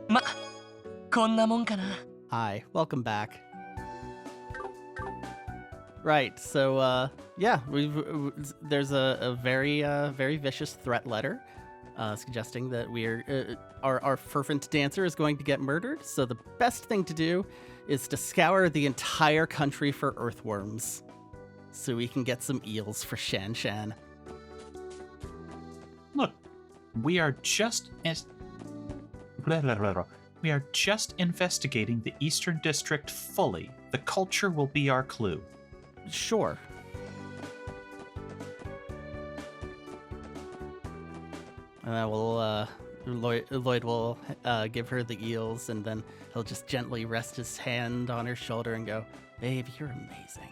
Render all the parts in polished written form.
ま、こんなもんかな。 Hi, welcome back. Right, so, yeah, there's a very vicious threat letter suggesting that our fervent dancer is going to get murdered, so the best thing to do is to scour the entire country for earthworms so we can get some eels for Shan Shan. Look, we are just we are just investigating the Eastern District fully. The culture will be our clue. Sure. And then Lloyd will give her the eels, and then he'll just gently rest his hand on her shoulder and go, "Babe, you're amazing."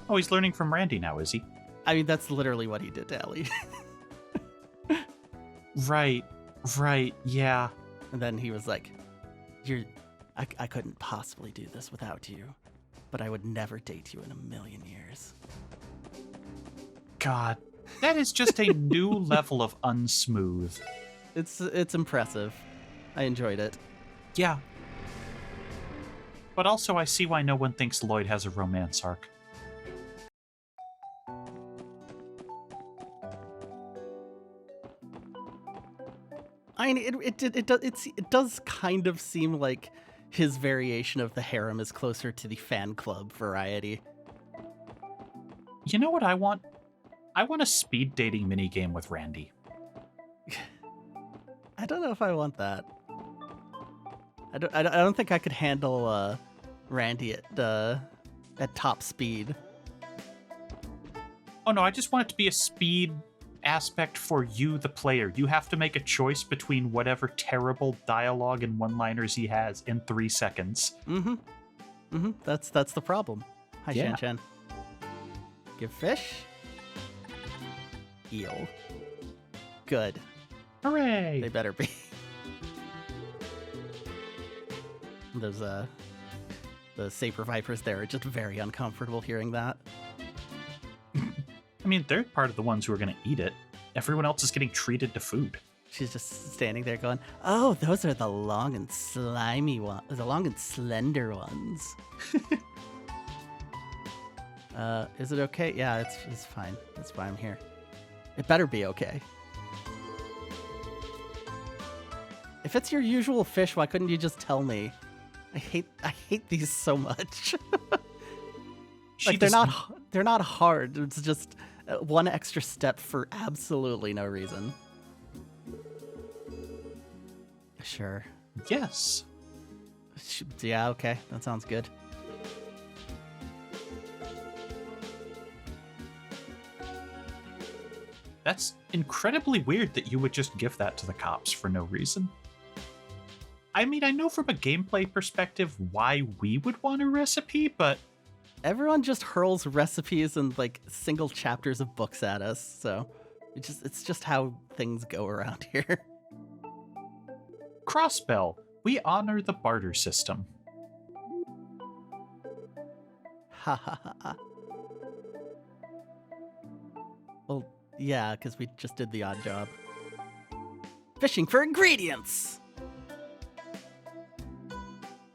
Oh, he's learning from Randy now, is he? I mean, that's literally what he did to Ellie. Right, yeah. And then he was like, I couldn't possibly do this without you, but I would never date you in a million years. God, that is just a new level of unsmooth. It's impressive. I enjoyed it. Yeah. But also, I see why no one thinks Lloyd has a romance arc. I mean, it does kind of seem like his variation of the harem is closer to the fan club variety. You know what I want? I want a speed dating minigame with Randy. I don't know if I want that. I don't think I could handle Randy at top speed. Oh no, I just want it to be a speed aspect for you, the player. You have to make a choice between whatever terrible dialogue and one-liners he has in 3 seconds. That's the problem. Hi, Yeah. Shan Shan. Give fish. Eel. Good. Hooray! They better be. Those the Saber Vipers there are just very uncomfortable hearing that. I mean, they're part of the ones who are going to eat it. Everyone else is getting treated to food. She's just standing there going, "Oh, those are the long and slimy ones, the long and slender ones." Is it okay? Yeah, it's fine. That's why I'm here. It better be okay. If it's your usual fish, why couldn't you just tell me? I hate these so much. Like they're not hard. It's just one extra step for absolutely no reason. Sure. Yes. Yeah, okay. That sounds good. That's incredibly weird that you would just give that to the cops for no reason. I mean, I know from a gameplay perspective why we would want a recipe, but Everyone just hurls recipes and like single chapters of books at us, so it's just how things go around here. Crossbell, we honor the barter system. Ha ha ha ha. Well, yeah, because we just did the odd job. Fishing for ingredients!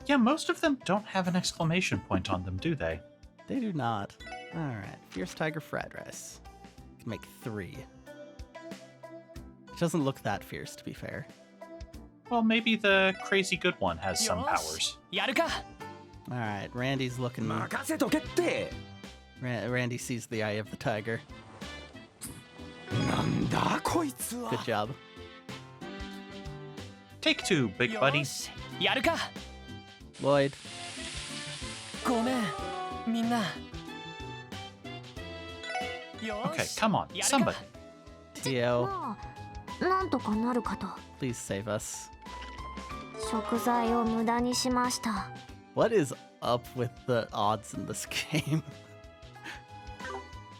Yeah, most of them don't have an exclamation point on them, do they? They do not. Alright, Fierce Tiger fried rice. Can make 3. It doesn't look that fierce, to be fair. Well, maybe the crazy good one has some powers. やるか。 Alright, Randy's looking... 任せとけって。 Randy sees the eye of the tiger. なんだこいつは。 Good job. Take 2, big buddy. よし、やるか。 Lloyd. ごめん、みんな。よ Okay, し、 come on, やるか。 somebody. Tio, まあなんとかなるかと please save us. 食材を無駄にしました What is up with the odds in this game?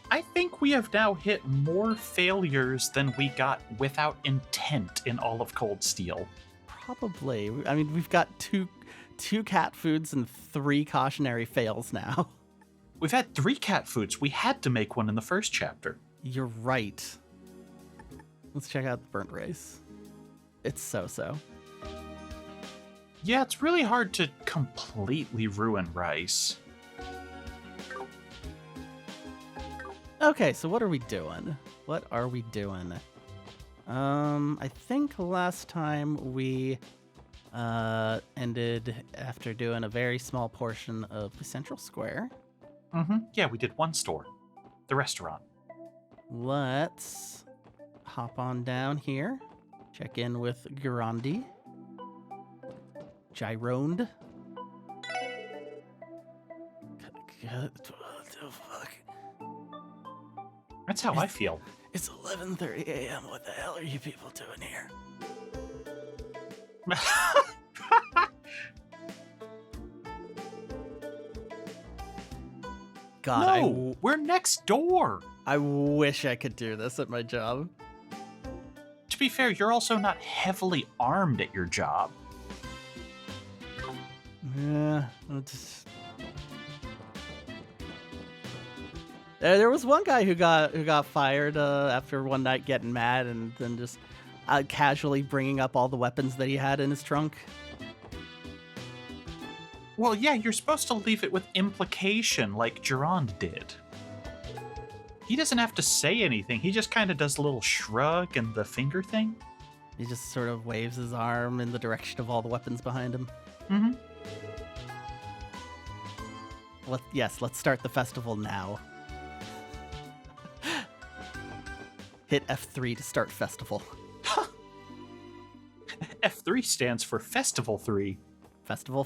I think we have now hit more failures than we got without intent in all of Cold Steel. Probably. I mean, we've got two cat foods and 3 cautionary fails now. We've had 3 cat foods. We had to make one in the first chapter. You're right. Let's check out the burnt rice. It's so. Yeah, it's really hard to completely ruin Rice. Okay, so what are we doing? I think last time we ended after doing a very small portion of the Central Square. Yeah, we did one store. The restaurant. Let's hop on down here. Check in with Gironde. Gironde. What the fuck? That's how I feel. It's 11:30 a.m. What the hell are you people doing here? God, no, we're next door. I wish I could do this at my job. To be fair, you're also not heavily armed at your job. Yeah, there was one guy who got fired after one night getting mad and then just casually bringing up all the weapons that he had in his trunk. Well, yeah, you're supposed to leave it with implication like Gironde did. He doesn't have to say anything. He just kind of does a little shrug and the finger thing. He just sort of waves his arm in the direction of all the weapons behind him. Mm-hmm. Let's start the festival now. Hit F3 to start festival. F3 stands for Festival 3. Festival.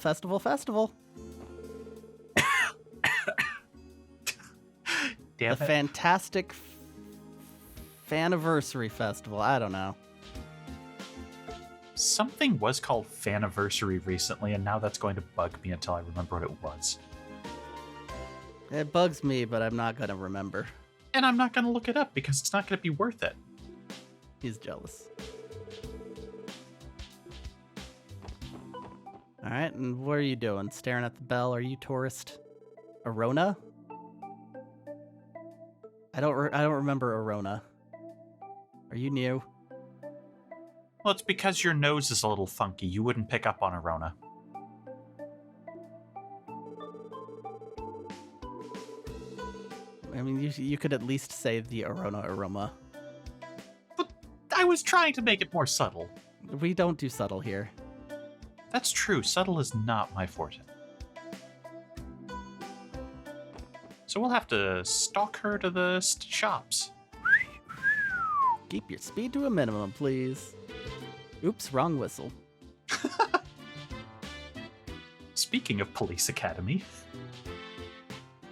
Damn The it. fantastic Faniversary Festival. I don't know. Something was called Faniversary recently, and now that's going to bug me until I remember what it was. It bugs me, but I'm not going to remember. And I'm not going to look it up because it's not going to be worth it. He's jealous. All right, and what are you doing? Staring at the bell? Are you tourist? Arona? I don't remember Arona. Are you new? Well, it's because your nose is a little funky. You wouldn't pick up on Arona. I mean, you could at least say the Arona aroma. But I was trying to make it more subtle. We don't do subtle here. That's true. Subtle is not my forte. So we'll have to stalk her to the shops. Keep your speed to a minimum, please. Oops, wrong whistle. Speaking of Police Academy.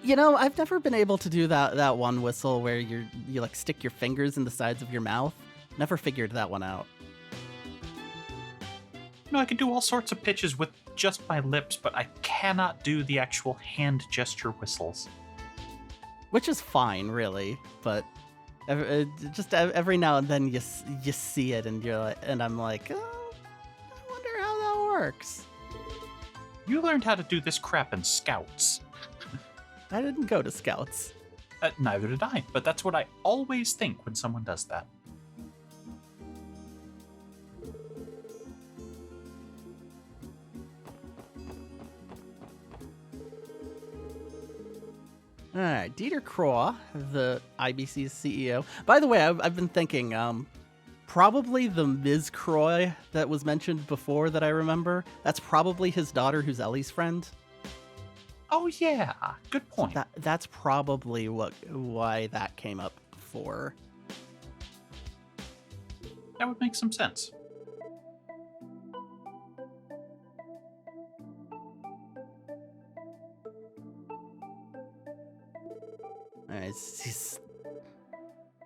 You know, I've never been able to do that one whistle where you like stick your fingers in the sides of your mouth. Never figured that one out. No, I can do all sorts of pitches with just my lips, but I cannot do the actual hand gesture whistles. Which is fine, really, but just every now and then you see it and you're like, and I'm like, oh, I wonder how that works. You learned how to do this crap in Scouts. I didn't go to Scouts. Neither did I, but that's what I always think when someone does that. All right, Dieter Kroh, the IBC's CEO. By the way, I've been thinking, probably the Ms. Kroh that was mentioned before that I remember, that's probably his daughter who's Ellie's friend. Oh yeah, good point. That's probably why that came up before. That would make some sense.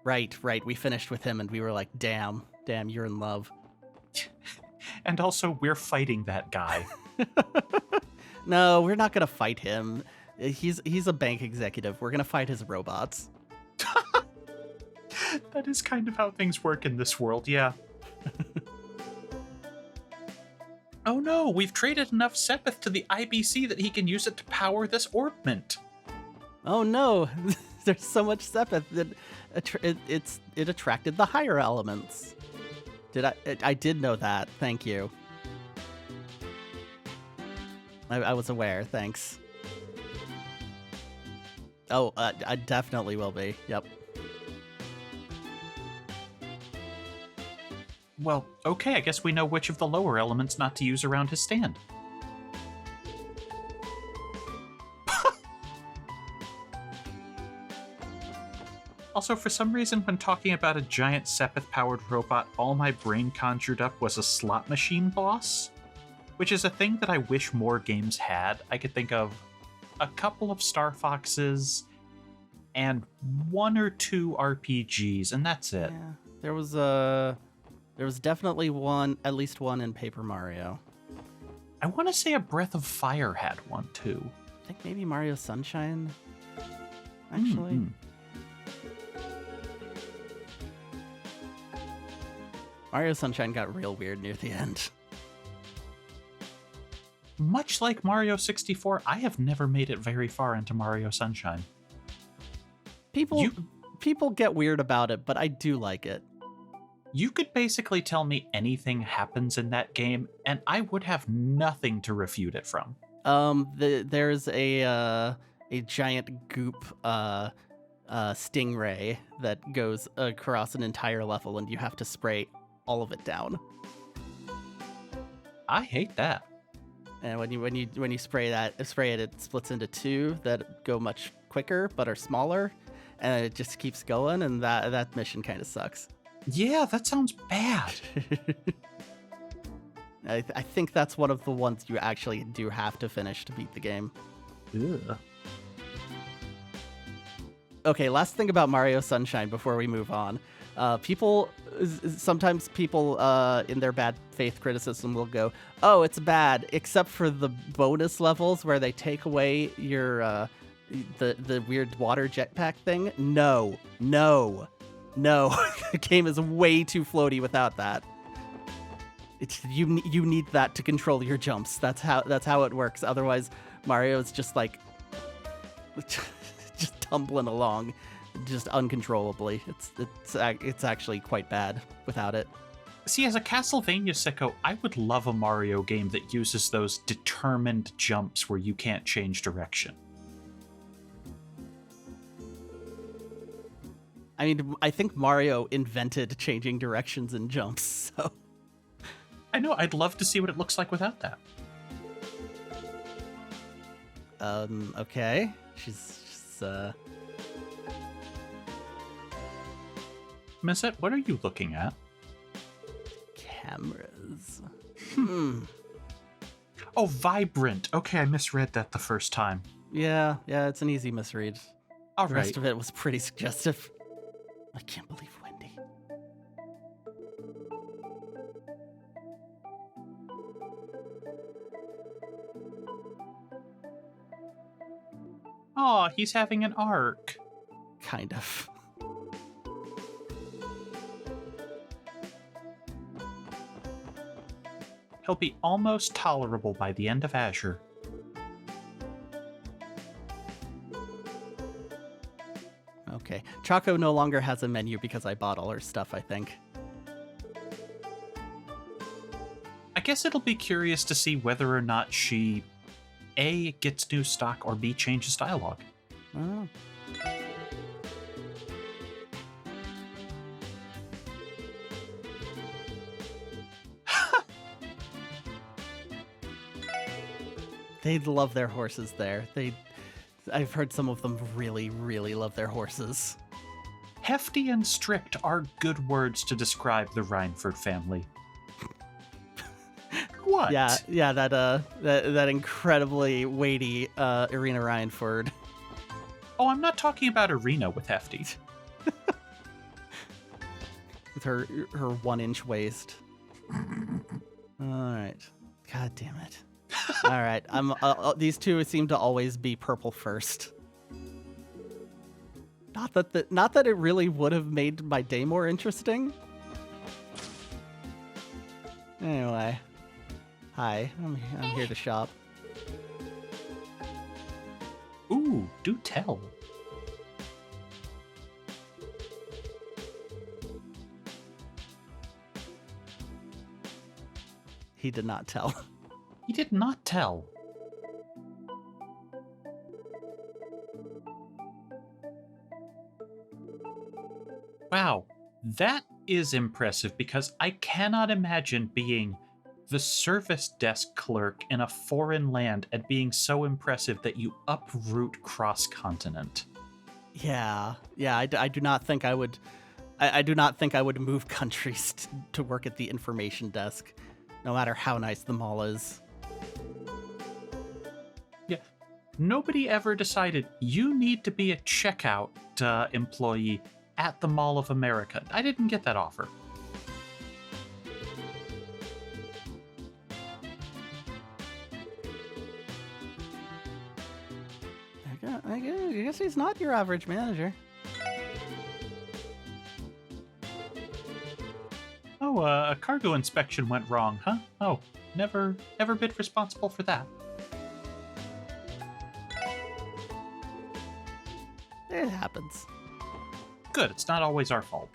Right. We finished with him and we were like, damn, you're in love. And also, we're fighting that guy. No, we're not gonna fight him. He's a bank executive. We're gonna fight his robots. That is kind of how things work in this world, yeah. Oh no, we've traded enough Sepith to the IBC that he can use it to power this orbment. Oh no, there's so much Sepith that it attracted the higher elements. I did know that. Thank you. I was aware. Thanks. Oh, I definitely will be. Yep. Well, okay, I guess we know which of the lower elements not to use around his stand. Also, for some reason, when talking about a giant Sepith-powered robot, all my brain conjured up was a slot machine boss, which is a thing that I wish more games had. I could think of a couple of Star Foxes and 1 or 2 RPGs, and that's it. Yeah, there was definitely at least one in Paper Mario. I want to say a Breath of Fire had one, too. I think maybe Mario Sunshine, actually. Mm-hmm. Mario Sunshine got real weird near the end. Much like Mario 64, I have never made it very far into Mario Sunshine. People get weird about it, but I do like it. You could basically tell me anything happens in that game, and I would have nothing to refute it from. There's a giant goop stingray that goes across an entire level, and you have to spray all of it down. I hate that. And when you spray it, it splits into 2 that go much quicker but are smaller, and it just keeps going. And that mission kind of sucks. Yeah, that sounds bad. I think that's one of the ones you actually do have to finish to beat the game. Ugh. Okay, last thing about Mario Sunshine before we move on. Sometimes people in their bad faith criticism will go, oh, it's bad, except for the bonus levels where they take away your the weird water jetpack thing. No. The game is way too floaty without that. You need that to control your jumps. That's how it works. Otherwise, Mario's just like just tumbling along, just uncontrollably. It's actually quite bad without it. See, as a Castlevania sicko, I would love a Mario game that uses those determined jumps where you can't change direction. I mean, I think Mario invented changing directions and jumps, so... I know, I'd love to see what it looks like without that. Okay. She's Missette, what are you looking at? Cameras. Oh, vibrant. Okay, I misread that the first time. Yeah, it's an easy misread. All The right. rest of it was pretty suggestive. I can't believe Wendy. Aw, he's having an arc. Kind of. He'll be almost tolerable by the end of Azure. Okay. Choco no longer has a menu because I bought all her stuff, I think. I guess it'll be curious to see whether or not she A, gets new stock, or B, changes dialogue. Oh. They love their horses there. I've heard some of them really, really love their horses. Hefty and strict are good words to describe the Rhineford family. What? Yeah, that incredibly weighty Irina Rhineford. Oh, I'm not talking about Arena with Hefty. With her 1-inch waist. Alright. God damn it. Alright. These two seem to always be purple first. Not that it really would have made my day more interesting. Anyway. Hi, I'm here to shop. Ooh, do tell. He did not tell. He did not tell. Wow, that is impressive because I cannot imagine being the service desk clerk in a foreign land and being so impressive that you uproot cross-continent. Yeah, I do not think I would. I do not think I would move countries to work at the information desk, no matter how nice the mall is. Yeah, nobody ever decided you need to be a checkout employee at the Mall of America. I didn't get that offer. I guess he's not your average manager. Oh, a cargo inspection went wrong, huh? Oh, never been responsible for that. It happens. Good, it's not always our fault.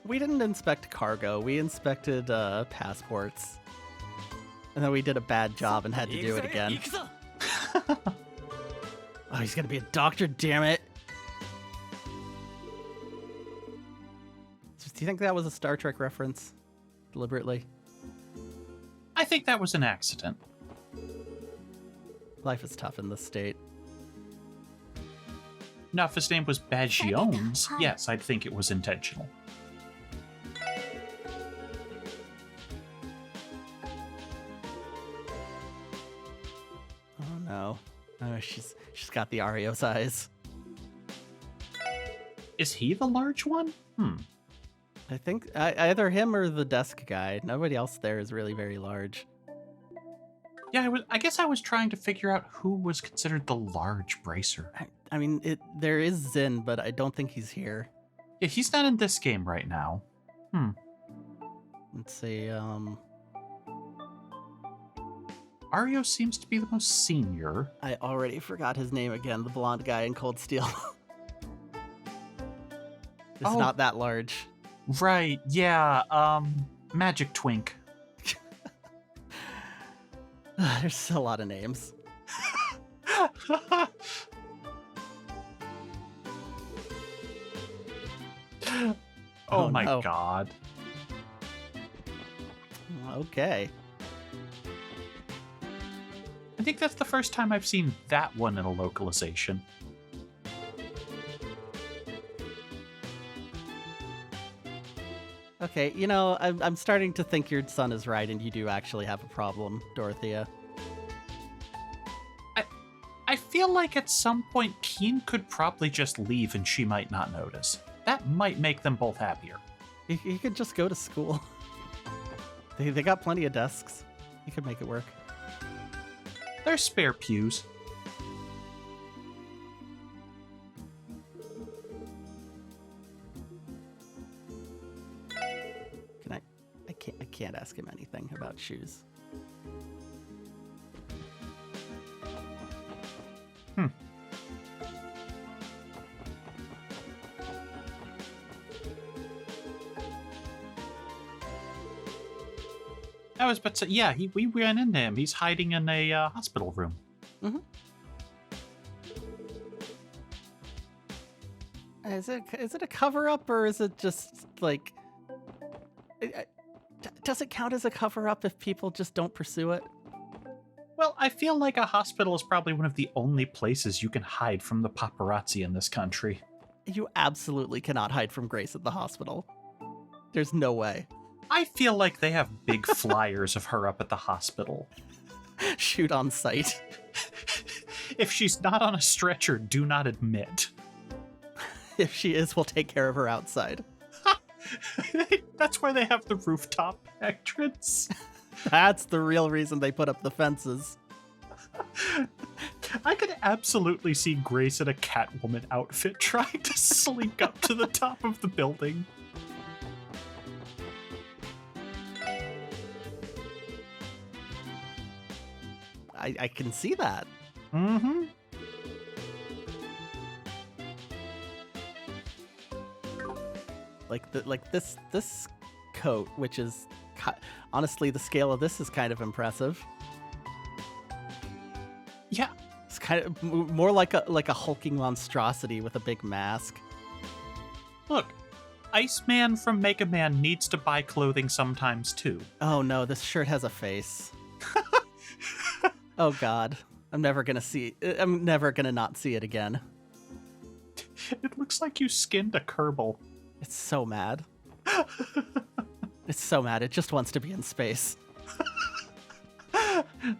We didn't inspect cargo. We inspected passports. And then we did a bad job and had to do it again. Oh, he's gonna be a doctor, damn it. Do you think that was a Star Trek reference? Deliberately? I think that was an accident. Life is tough in this state. Now, if his name was Bagiones, yes, I'd think it was intentional. Oh no. Oh, she's got the Ario's eyes. Is he the large one? I think either him or the desk guy. Nobody else there is really very large. Yeah, I guess I was trying to figure out who was considered the large bracer. I mean, there is Zin, but I don't think he's here. Yeah, he's not in this game right now. Let's see, Ario seems to be the most senior. I already forgot his name again, the blonde guy in Cold Steel. It's not that large. Right, yeah, Magic Twink. There's a lot of names. Oh my no. god. Okay. I think that's the first time I've seen that one in a localization. Okay, you know, I'm starting to think your son is right and you do actually have a problem, Dorothea. I feel like at some point Keen could probably just leave and she might not notice. That might make them both happier. He could just go to school. They got plenty of desks. He could make it work. There's spare pews. I can't ask him anything about shoes. I was about to say, yeah, we ran into him. He's hiding in a hospital room. Mm-hmm. Is it a cover-up, or is it just, like... Does it count as a cover-up if people just don't pursue it? Well, I feel like a hospital is probably one of the only places you can hide from the paparazzi in this country. You absolutely cannot hide from Grace at the hospital. There's no way. I feel like they have big flyers of her up at the hospital. Shoot on sight. If she's not on a stretcher, do not admit. If she is, we'll take care of her outside. That's why they have the rooftop entrance. That's the real reason they put up the fences. I could absolutely see Grace in a Catwoman outfit trying to slink up to the top of the building. I can see that. Mm-hmm. Like this coat, which is Honestly, the scale of this is kind of impressive. Yeah. It's kind of more like a hulking monstrosity with a big mask. Look, Iceman from Mega Man needs to buy clothing sometimes too. Oh no, this shirt has a face. Oh god. I'm never gonna not see it again. It looks like you skinned a Kerbal. It's so mad. It's so mad. It just wants to be in space.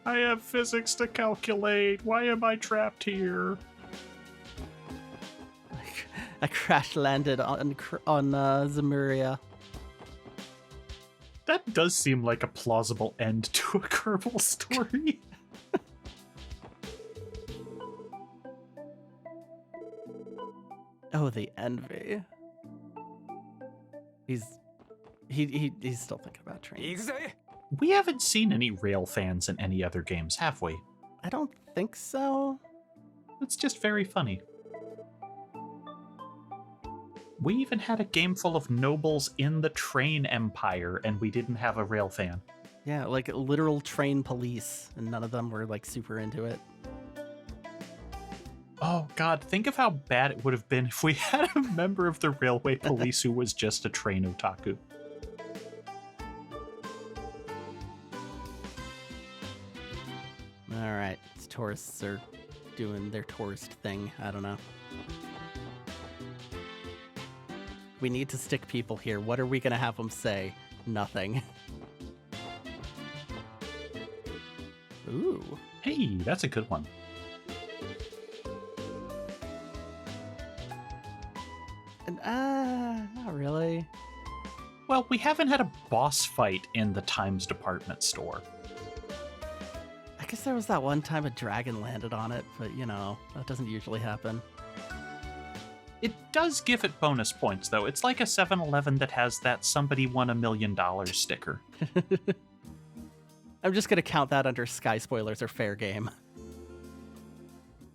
I have physics to calculate. Why am I trapped here? I crash landed on Zemuria. That does seem like a plausible end to a Kerbal story. Oh, the envy. He's still thinking about trains. We haven't seen any rail fans in any other games, have we? I don't think so. It's just very funny. We even had a game full of nobles in the train empire, and we didn't have a rail fan. Yeah, like literal train police, and none of them were like super into it. Oh god, think of how bad it would have been if we had a member of the railway police who was just a train otaku. Alright, tourists are doing their tourist thing. I don't know. We need to stick people here. What are we gonna have them say? Nothing. Ooh. Hey, that's a good one. And, not really. Well, we haven't had a boss fight in the Times department store. I guess there was that one time a dragon landed on it, but you know, that doesn't usually happen. It does give it bonus points, though. It's like a 7-Eleven that has that somebody won $1 million sticker. I'm just gonna count that under Sky Spoilers or fair game.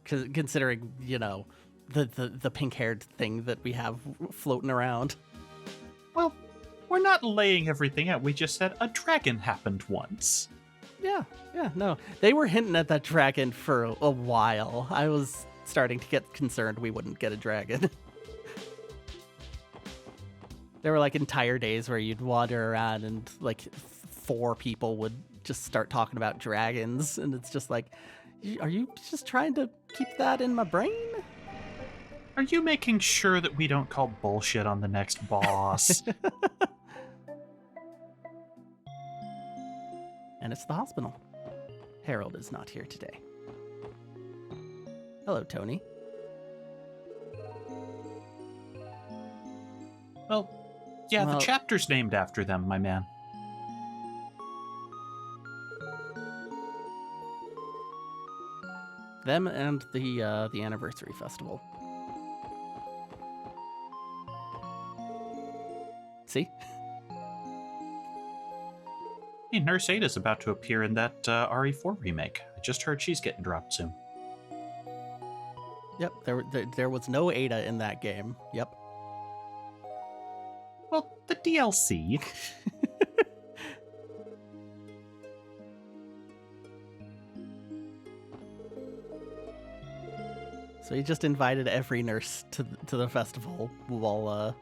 Considering, you know, the pink-haired thing that we have floating around. Well, we're not laying everything out. We just said a dragon happened once. Yeah, no. They were hinting at that dragon for a while. I was starting to get concerned we wouldn't get a dragon. There were like entire days where you'd wander around and like 4 people would just start talking about dragons, and it's just like, are you just trying to keep that in my brain? Are you making sure that we don't call bullshit on the next boss? And it's the hospital. Harold is not here today. Hello, Tony. Well, yeah, Well- the chapter's named after them, my man. Them and the anniversary festival. See? Hey, Nurse Ada's about to appear in that RE4 remake. I just heard she's getting dropped soon. Yep, there was no Ada in that game. Yep. Well, the DLC. So he just invited every nurse to the festival while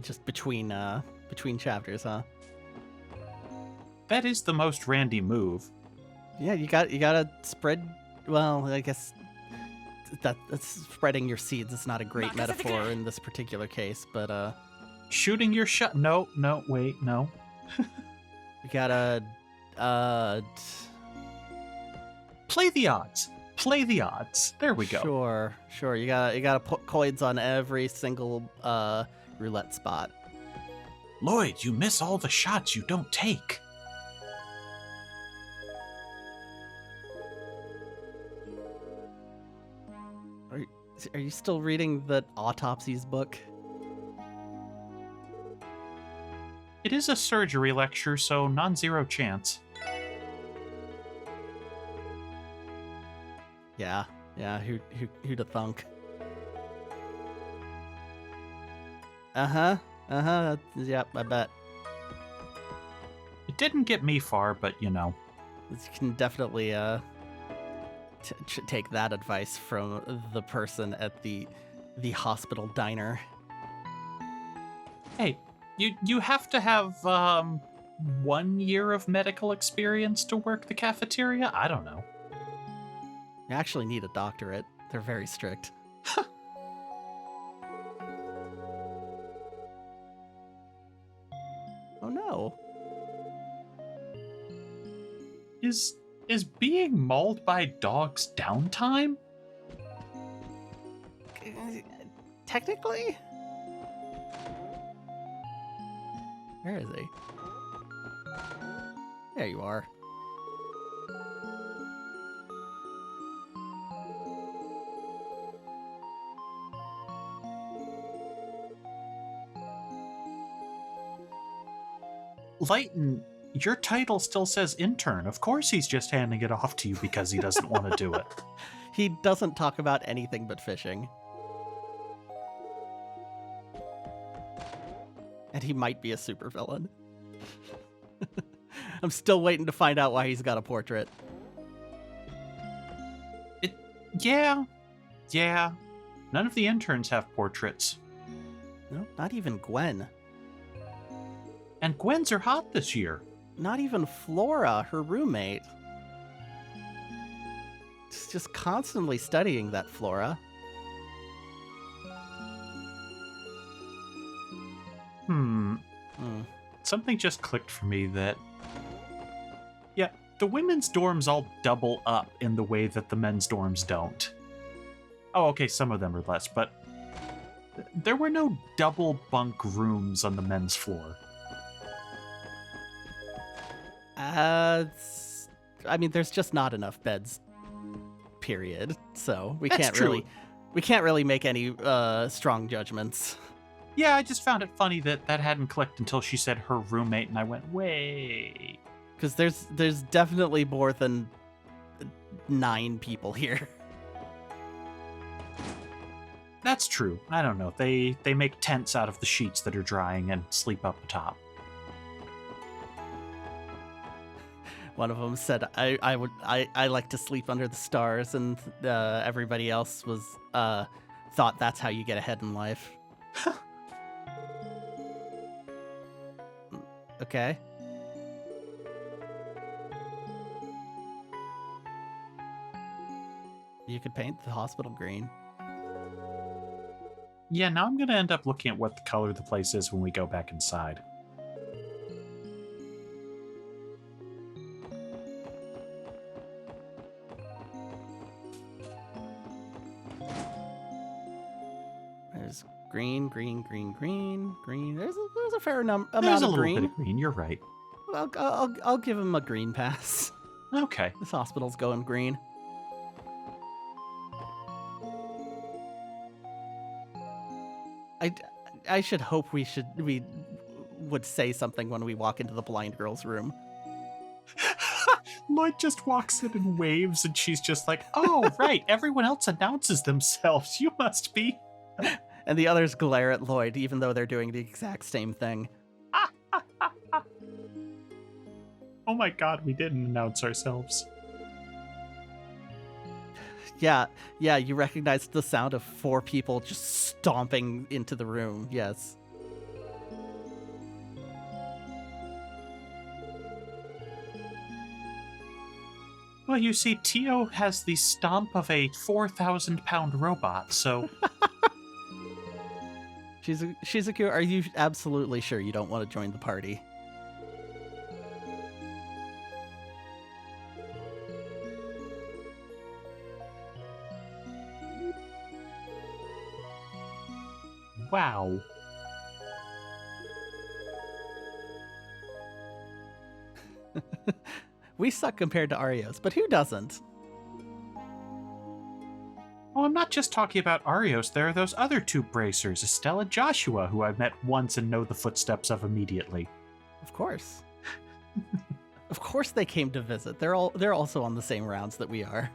just between chapters, huh? That is the most Randy move. Yeah, you gotta spread. Well, I guess that's spreading your seeds. It's not a great metaphor in this particular case, but Shooting your shot. No, wait, no. you gotta Play the odds. Play the odds. There we go. Sure. You gotta put coins on every single roulette spot. Lloyd, you miss all the shots you don't take. Are you still reading the autopsies book? It is a surgery lecture, so non-zero chance. Yeah. Who'da thunk? Yep, I bet. It It didn't get me far, but you know. You can definitely take that advice from the person at the hospital diner. Hey, you have to have 1 year of medical experience to work the cafeteria? I don't know. You actually need a doctorate. They're very strict. Oh no. Is being mauled by dogs downtime? Technically? Where is he? There you are. Lighten, your title still says intern. Of course he's just handing it off to you because he doesn't want to do it. He doesn't talk about anything but fishing. And he might be a supervillain. I'm still waiting to find out why he's got a portrait. Yeah. None of the interns have portraits. No, not even Gwen. And Gwen's are hot this year. Not even Flora, her roommate. She's just constantly studying that Flora. Something just clicked for me that... Yeah, the women's dorms all double up in the way that the men's dorms don't. Oh, okay, some of them are less, but... There were no double bunk rooms on the men's floor. I mean, there's just not enough beds, period. So we That's can't true. really make any strong judgments. Yeah, I just found it funny that hadn't clicked until she said her roommate, and I went, wait. Because there's definitely more than 9 people here. That's true. I don't know. They make tents out of the sheets that are drying and sleep up atop. One of them said, I like to sleep under the stars, and everybody else was thought that's how you get ahead in life. Okay. You could paint the hospital green. Yeah, now I'm going to end up looking at what the color of the place is when we go back inside. There's green. There's a fair amount There's of a little green. bit of green, you're right. I'll give him a green pass. Okay. This hospital's going green. I should hope we would say something when we walk into the blind girl's room. Lloyd just walks in and waves, and she's just like, oh, right, everyone else announces themselves. You must be. And the others glare at Lloyd, even though they're doing the exact same thing. Oh my god, we didn't announce ourselves. Yeah, you recognize the sound of 4 people just stomping into the room, yes. Well, you see, Tio has the stomp of a 4,000-pound robot, so... Shizuku, are you absolutely sure you don't want to join the party? Wow. We suck compared to Arios, but who doesn't? Oh, I'm not just talking about Arios. There are those other 2 bracers, Estelle and Joshua, who I've met once and know the footsteps of immediately. Of course. Of course they came to visit. They're also on the same rounds that we are.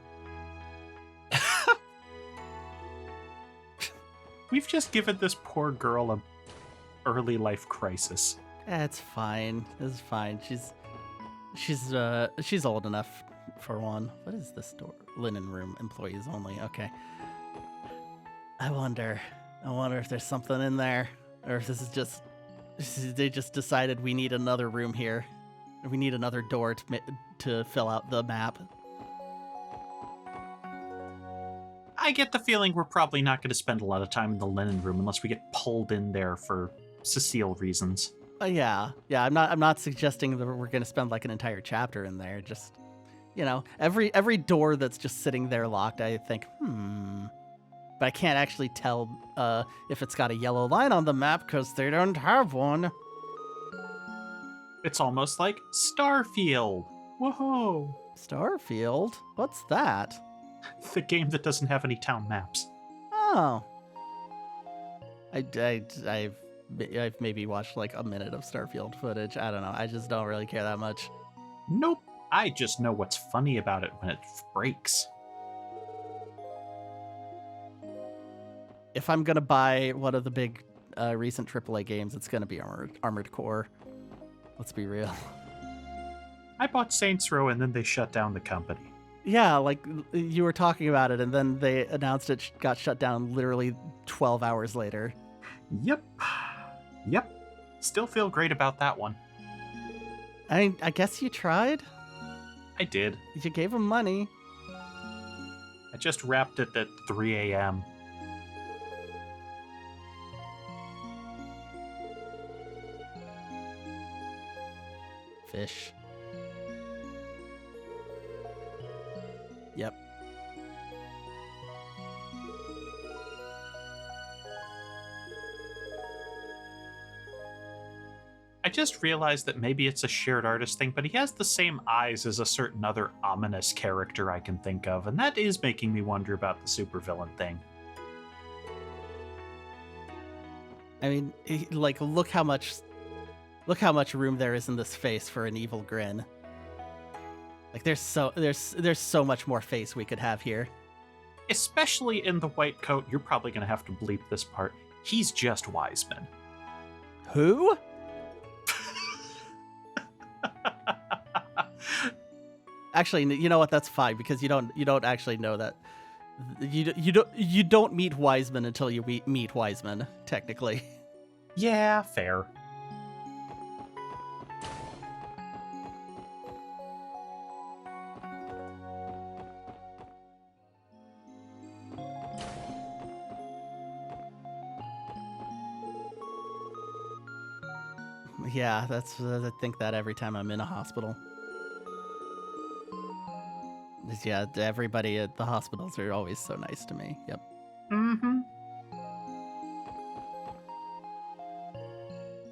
We've just given this poor girl a early life crisis. It's fine. It's fine. She's old enough for one. What is this door? Linen room, employees only. Okay. I wonder if there's something in there, or if this is just they just decided we need another room here. We need another door to fill out the map. I get the feeling we're probably not going to spend a lot of time in the linen room unless we get pulled in there for Cecile reasons. Yeah. I'm not suggesting that we're going to spend like an entire chapter in there. Just, every door that's just sitting there locked, I think, But I can't actually tell if it's got a yellow line on the map because they don't have one. It's almost like Starfield. Whoa. Starfield? What's that? The game that doesn't have any town maps. Oh. I've maybe watched like a minute of Starfield footage. I don't know. I just don't really care that much. Nope. I just know what's funny about it when it breaks. If I'm gonna buy one of the big recent AAA games, it's gonna be Armored Core. Let's be real. I bought Saints Row and then they shut down the company. Yeah, like you were talking about it, and then they announced it got shut down literally 12 hours later. Yep. Still feel great about that one. I guess you tried. I did. You gave them money. I just wrapped it at 3 a.m. Fish. Yep. I just realized that maybe it's a shared artist thing, but he has the same eyes as a certain other ominous character I can think of, and that is making me wonder about the supervillain thing. I mean, look how much room there is in this face for an evil grin. Like there's so much more face we could have here. Especially in the white coat, you're probably going to have to bleep this part. He's just Wiseman. Who? Actually, you know what? That's fine because you don't actually know that. You don't meet Wiseman until you meet Wiseman, technically. Yeah, fair. Yeah, I think that every time I'm in a hospital. Yeah, everybody at the hospitals are always so nice to me. Yep. Mm-hmm.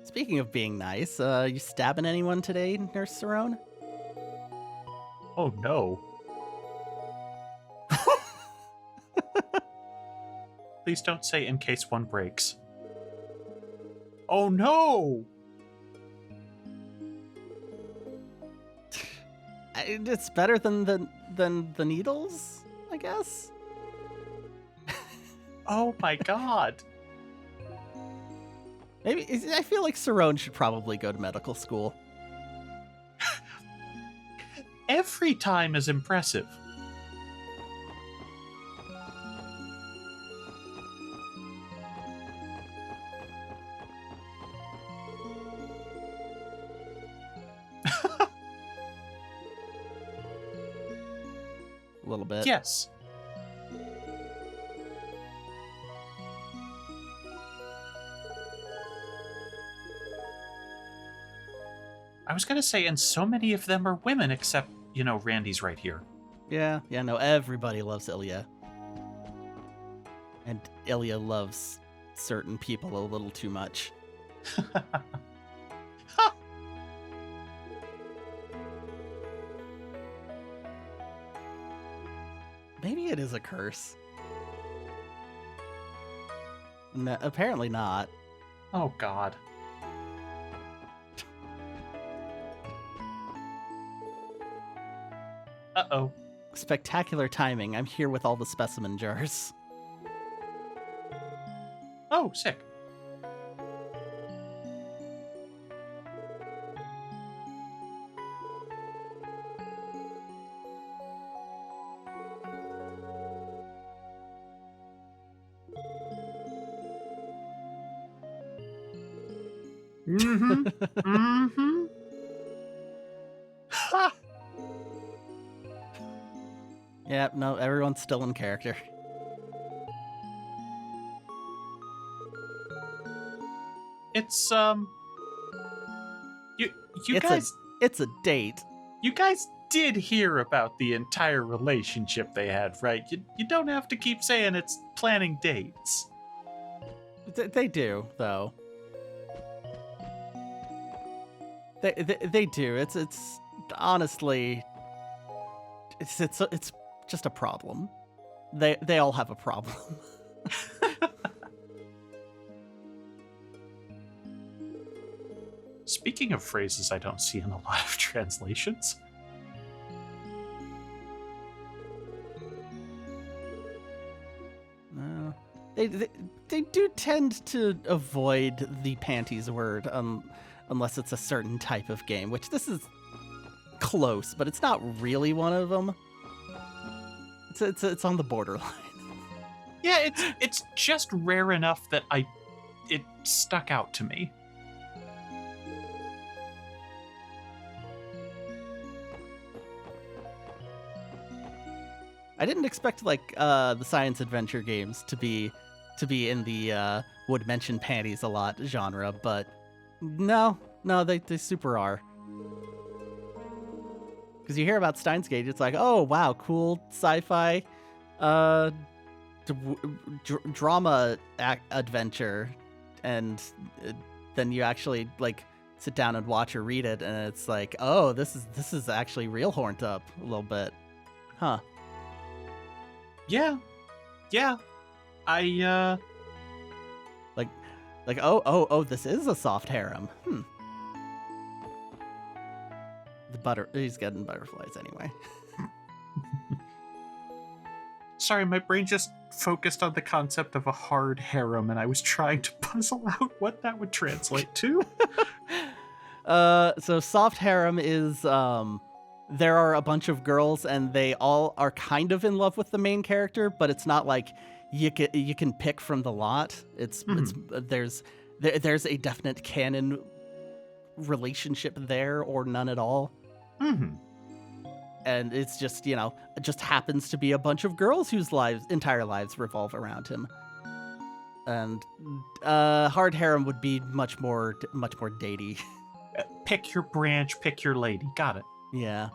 Speaking of being nice, you stabbing anyone today, Nurse Cerrone? Oh, no. Please don't say in case one breaks. Oh, no! It's better than the needles, I guess. Oh my god. Maybe I feel like Cerrone should probably go to medical school. Every time is impressive. A little bit. Yes. I was going to say, and so many of them are women, except, Randy's right here. Yeah, no, everybody loves Ilya. And Ilya loves certain people a little too much. Maybe it is a curse. No, apparently not. Oh, God. Uh-oh. Spectacular timing. I'm here with all the specimen jars. Oh, sick. Mm-hmm. Mm-hmm. Ha! Yeah, no, everyone's still in character. It's you It's guys it's a date. you guys did hear about the entire relationship they had, right? You don't have to keep saying it's planning dates. They do, though. They do. It's honestly, it's just a problem. They all have a problem. Speaking of phrases I don't see in a lot of translations. No. They do tend to avoid the panties word unless it's a certain type of game, which this is close, but it's not really one of them. It's on the borderline. Yeah, it's just rare enough that it stuck out to me. I didn't expect the science adventure games to be in the would mention panties a lot genre, but no, they super are. Because you hear about Steins Gate, it's like, oh wow, cool sci-fi drama adventure, and then you actually sit down and watch or read it, and it's like, oh, this is actually real horned up a little bit, huh? Yeah. Oh, this is a soft harem. He's getting butterflies anyway. Sorry, my brain just focused on the concept of a hard harem, and I was trying to puzzle out what that would translate to. So soft harem is there are a bunch of girls and they all are kind of in love with the main character, but it's not like you can pick from the lot. It's there's a definite canon relationship there or none at all. Mm-hmm. And it's just, it just happens to be a bunch of girls whose entire lives revolve around him. And hard harem would be much more datey. Pick your branch, pick your lady. Got it. Yeah.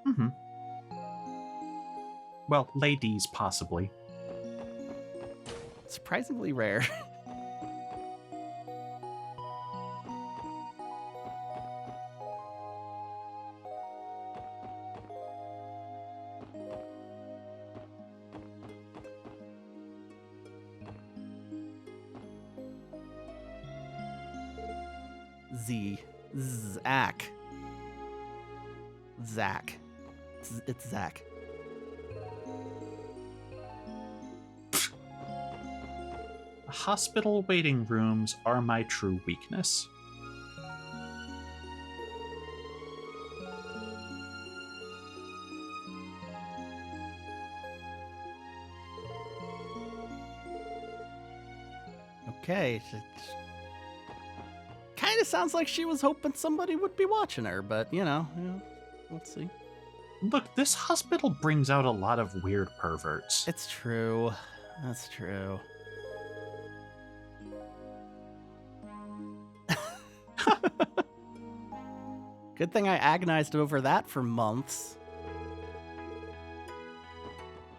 Mm-hmm. Well, ladies, possibly. Surprisingly rare. Zach. It's Zach. Hospital waiting rooms are my true weakness. Okay. Kind of sounds like she was hoping somebody would be watching her, but we'll see. Look, this hospital brings out a lot of weird perverts. It's true. That's true. Good thing I agonized over that for months.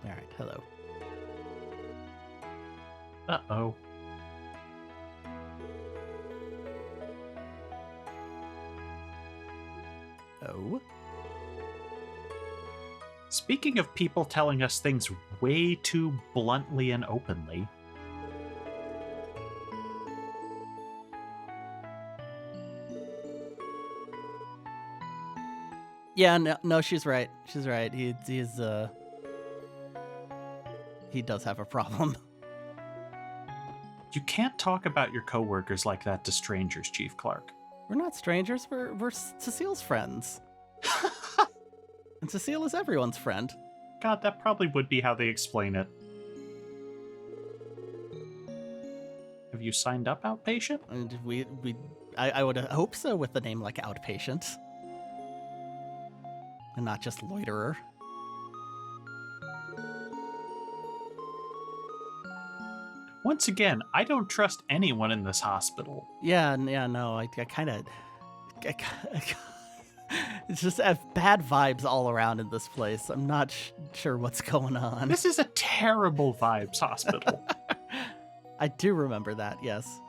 All right, hello. Uh-oh. Oh? Speaking of people telling us things way too bluntly and openly. Yeah, no, she's right. She's right. He does have a problem. You can't talk about your coworkers like that to strangers, Chief Clark. We're not strangers. We're Cecile's friends. And Cecile is everyone's friend. God, that probably would be how they explain it. have you signed up, outpatient? And I would hope so with the name like Outpatient. And not just Loiterer. Once again, I don't trust anyone in this hospital. Yeah, no, I kind of... It's just I have bad vibes all around in this place. I'm not sure what's going on. This is a terrible vibes hospital. I do remember that, yes.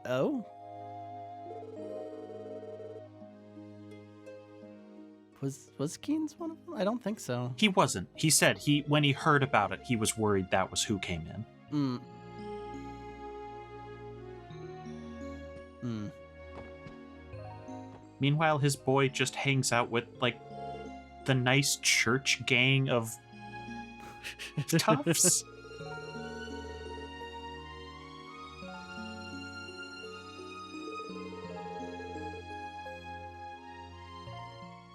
Oh? Was Keen's one of them? I don't think so. He wasn't. He said when he heard about it, he was worried that was who came in. Meanwhile, his boy just hangs out with, like, the nice church gang of toughs.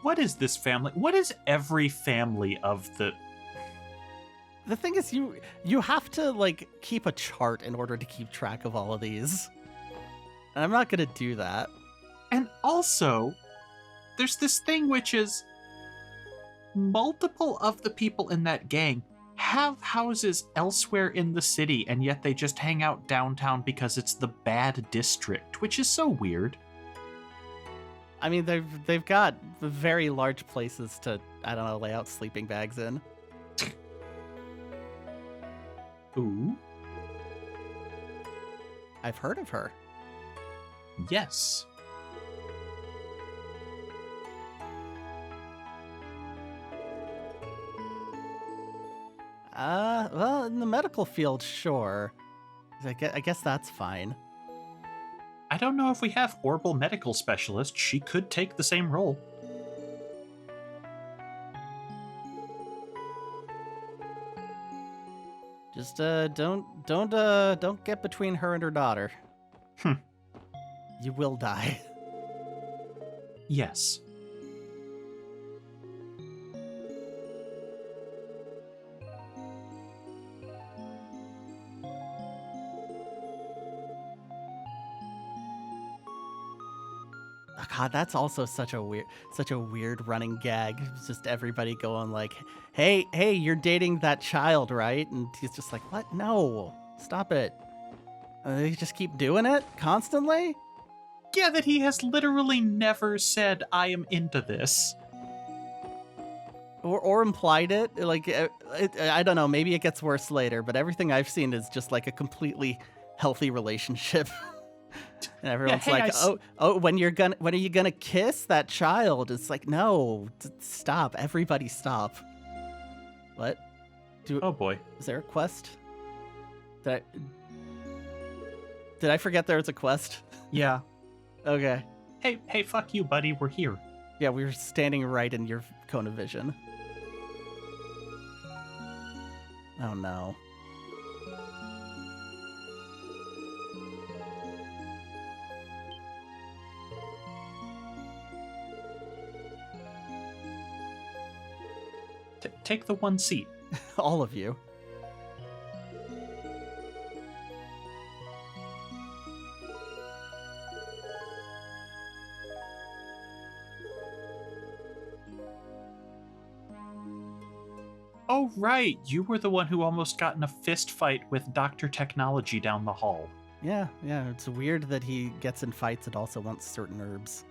What is this family? What is every family of the... The thing is, you have to, like, keep a chart in order to keep track of all of these. And I'm not going to do that. And also, there's this thing which is multiple of the people in that gang have houses elsewhere in the city, and yet they just hang out downtown because it's the bad district, which is so weird. I mean, they've got very large places to, I don't know, lay out sleeping bags in. Ooh. I've heard of her. Yes. Well, in the medical field, sure. I guess that's fine. I don't know if we have Orbital medical specialist. She could take the same role. Just don't get between her and her daughter. You will die. Yes. God, that's also such a weird running gag. It's just everybody going like, "Hey, you're dating that child, right?" And he's just like, "What? No, stop it." And they just keep doing it constantly. Yeah, that he has literally never said, "I am into this." Or implied it. Like, I don't know. Maybe it gets worse later, but everything I've seen is just like a completely healthy relationship. And everyone's like, "Oh, when are you gonna kiss that child?" It's like, no, stop. Everybody stop. What? Oh boy. Is there a quest? Did I forget there was a quest? Yeah. Okay. Hey, fuck you, buddy. We're here. Yeah, we were standing right in your cone of vision. Oh no. Take the one seat. All of you. Oh, right. You were the one who almost got in a fist fight with Dr. Technology down the hall. Yeah. It's weird that he gets in fights and also wants certain herbs.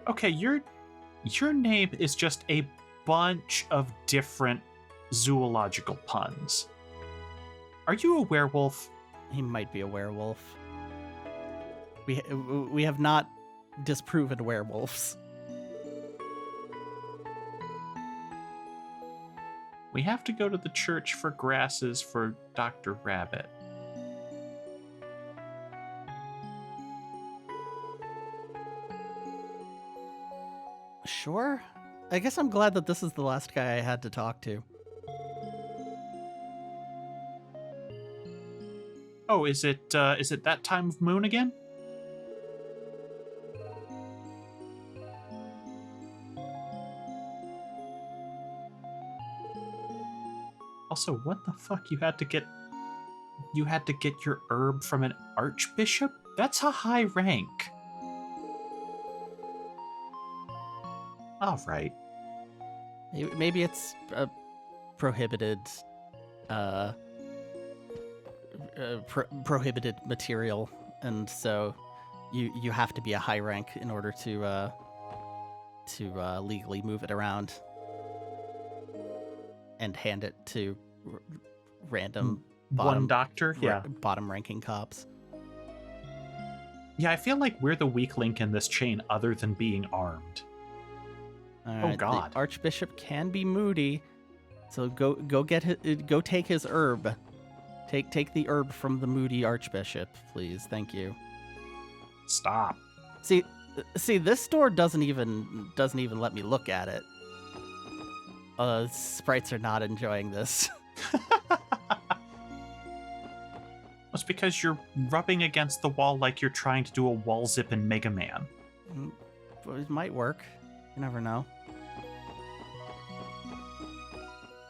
Okay, your name is just a bunch of different zoological puns. Are you a werewolf? He might be a werewolf. We have not disproven werewolves. We have to go to the church for grasses for Dr. Rabbit. Sure. I guess I'm glad that this is the last guy I had to talk to. Oh, is it that time of moon again? Also, what the fuck? You had to get your herb from an archbishop? That's a high rank. All right. Maybe it's a prohibited, prohibited material, and so you have to be a high rank in order to legally move it around and hand it to random One doctor? Yeah. bottom ranking cops. Yeah, I feel like we're the weak link in this chain other than being armed. All Oh, right, God. The Archbishop can be moody, so go take his herb. Take the herb from the moody Archbishop, please. Thank you. Stop. See, this store doesn't even let me look at it. Sprites are not enjoying this. It's because you're rubbing against the wall like you're trying to do a wall zip in Mega Man. It might work. You never know.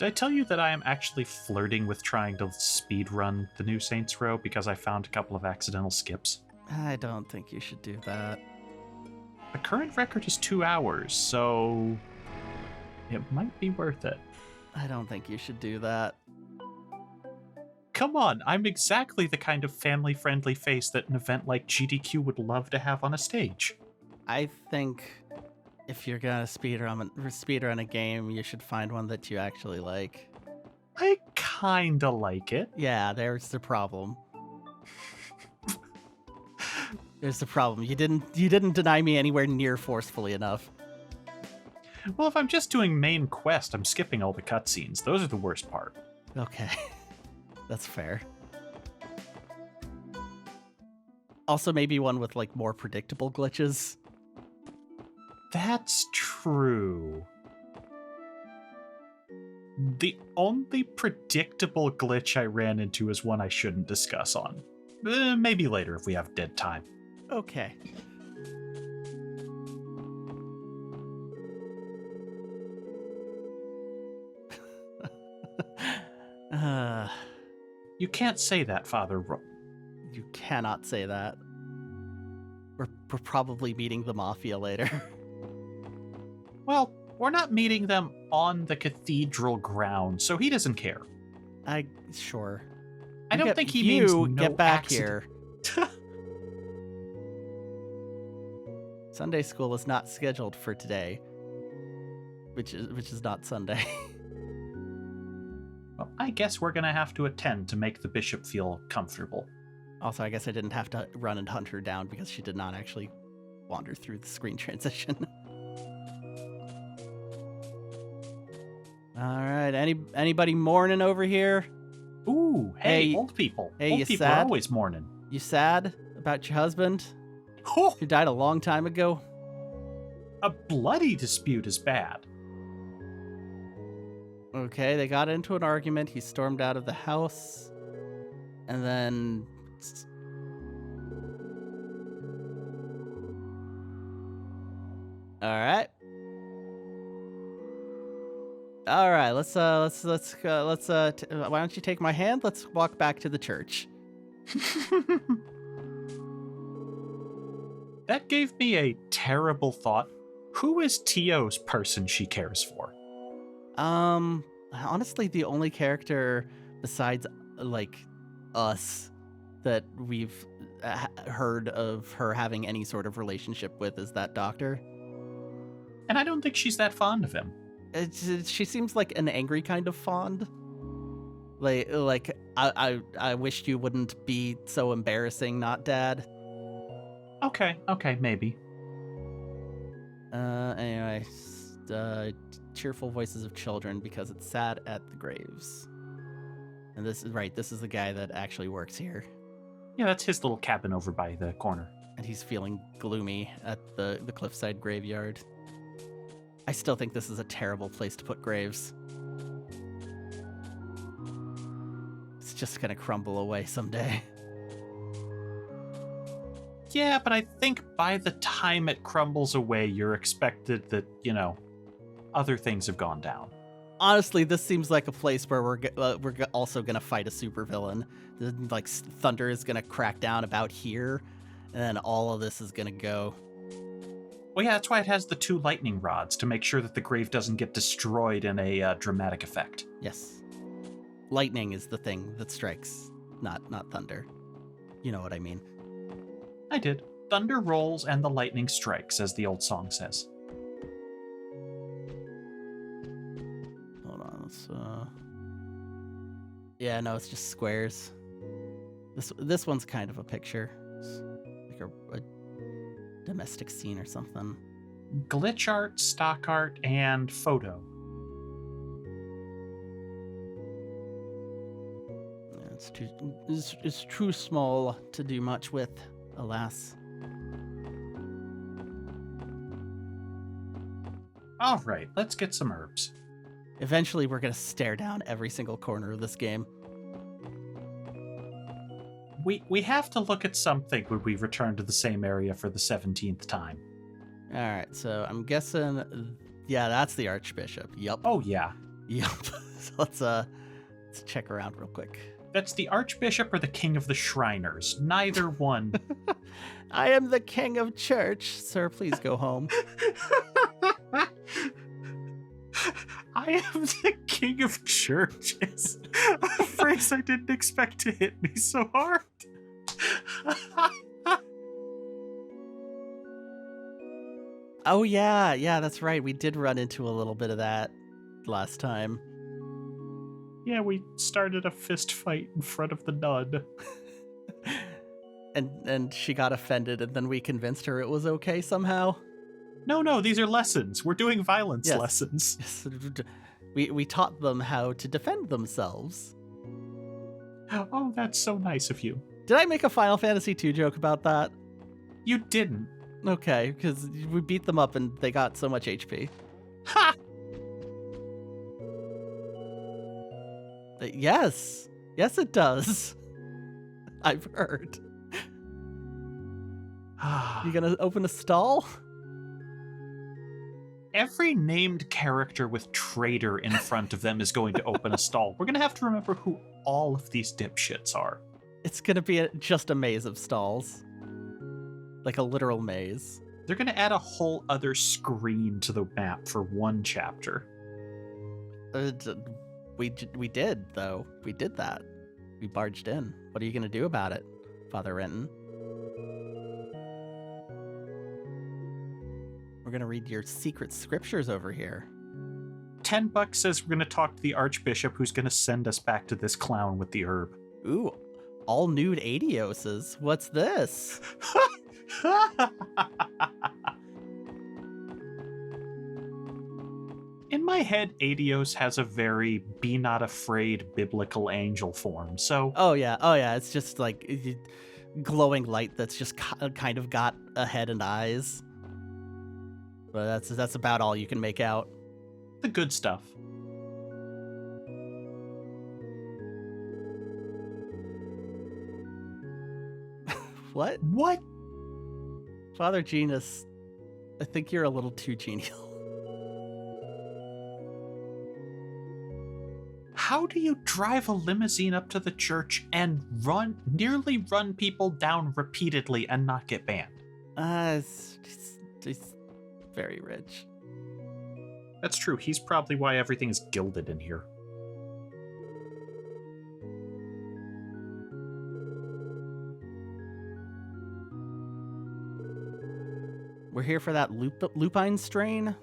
Did I tell you that I am actually flirting with trying to speedrun the new Saints Row because I found a couple of accidental skips? I don't think you should do that. The current record is 2 hours, so it might be worth it. I don't think you should do that. Come on, I'm exactly the kind of family-friendly face that an event like GDQ would love to have on a stage. I think if you're gonna speedrun a game, you should find one that you actually like. I kinda like it. Yeah, there's the problem. There's the problem. You didn't deny me anywhere near forcefully enough. Well, if I'm just doing main quest, I'm skipping all the cutscenes. Those are the worst part. Okay. That's fair. Also, maybe one with like more predictable glitches. That's true. The only predictable glitch I ran into is one I shouldn't discuss on. Maybe later if we have dead time. Okay. You can't say that, Father. You cannot say that. We're probably meeting the Mafia later. Well, we're not meeting them on the cathedral ground, so he doesn't care. Sure. I don't think he means no get back accident. here. Sunday school is not scheduled for today, which is not Sunday. Well, I guess we're gonna have to attend to make the bishop feel comfortable. Also, I guess I didn't have to run and hunt her down because she did not actually wander through the screen transition. All right, anybody mourning over here? Ooh, hey, old people. Hey, old you people sad? are always mourning. You sad about your husband Oh, who died a long time ago? a bloody dispute is bad. Okay, they got into an argument. He stormed out of the house. And then... All right, let's why don't you take my hand? Let's walk back to the church. That gave me a terrible thought. Who is Tio's person she cares for? Honestly, the only character besides, like, us that we've heard of her having any sort of relationship with is that doctor. And I don't think she's that fond of him. She seems like an angry kind of fond. Like I wish you wouldn't be so embarrassing, not dad. Okay, maybe. Anyway, cheerful voices of children because it's sad at the graves. And this is the guy that actually works here. Yeah, that's his little cabin over by the corner. And he's feeling gloomy at the cliffside graveyard. I still think this is a terrible place to put graves. It's just gonna crumble away someday. Yeah, but I think by the time it crumbles away, you're expected that, other things have gone down. Honestly, this seems like a place where also gonna fight a supervillain. Like Thunder is gonna crack down about here, and then all of this is gonna go. Well, yeah, that's why it has the 2 lightning rods, to make sure that the grave doesn't get destroyed in a dramatic effect. Yes, lightning is the thing that strikes, not thunder. You know what I mean. I did. Thunder rolls and the lightning strikes, as the old song says. Hold on, let's yeah, no, it's just squares. This one's kind of a picture. It's like a domestic scene or something. Glitch art, stock art, and photo. Yeah, it's too small to do much with, alas. All right, let's get some herbs. Eventually, we're gonna stare down every single corner of this game. We have to look at something when we return to the same area for the 17th time. All right, so I'm guessing, yeah, that's the Archbishop. Yup. Oh, yeah. Yup. So let's check around real quick. That's the Archbishop or the King of the Shriners. Neither one. I am the King of Church, sir. Please go home. I am the King of Churches. A phrase I didn't expect to hit me so hard. Oh, yeah, that's right. We did run into a little bit of that last time. Yeah, we started a fist fight in front of the nun. And she got offended, and then we convinced her it was okay somehow. No, these are lessons. We're doing violence Yes. lessons. Yes. We taught them how to defend themselves. Oh, that's so nice of you. Did I make a Final Fantasy II joke about that? You didn't. Okay, because we beat them up and they got so much HP. Ha! Yes, it does. I've heard. You gonna open a stall? Every named character with traitor in front of them is going to open a stall. We're going to have to remember who all of these dipshits are. It's gonna be just a maze of stalls. Like a literal maze. They're going to add a whole other screen to the map for one chapter. We did, though. We did that. We barged in. What are you gonna do about it, Father Renton? We're gonna read your secret scriptures over here. $10 says we're going to talk to the Archbishop, who's going to send us back to this clown with the herb. Ooh, all nude adioses. What's this? In my head, Adios has a very be not afraid biblical angel form, so... Oh yeah, it's just like glowing light that's just kind of got a head and eyes. But that's about all you can make out. The good stuff. What? What? Father Genus, I think you're a little too genial. How do you drive a limousine up to the church and nearly run people down repeatedly and not get banned? He's very rich. That's true. He's probably why everything's gilded in here. We're here for that lupine strain.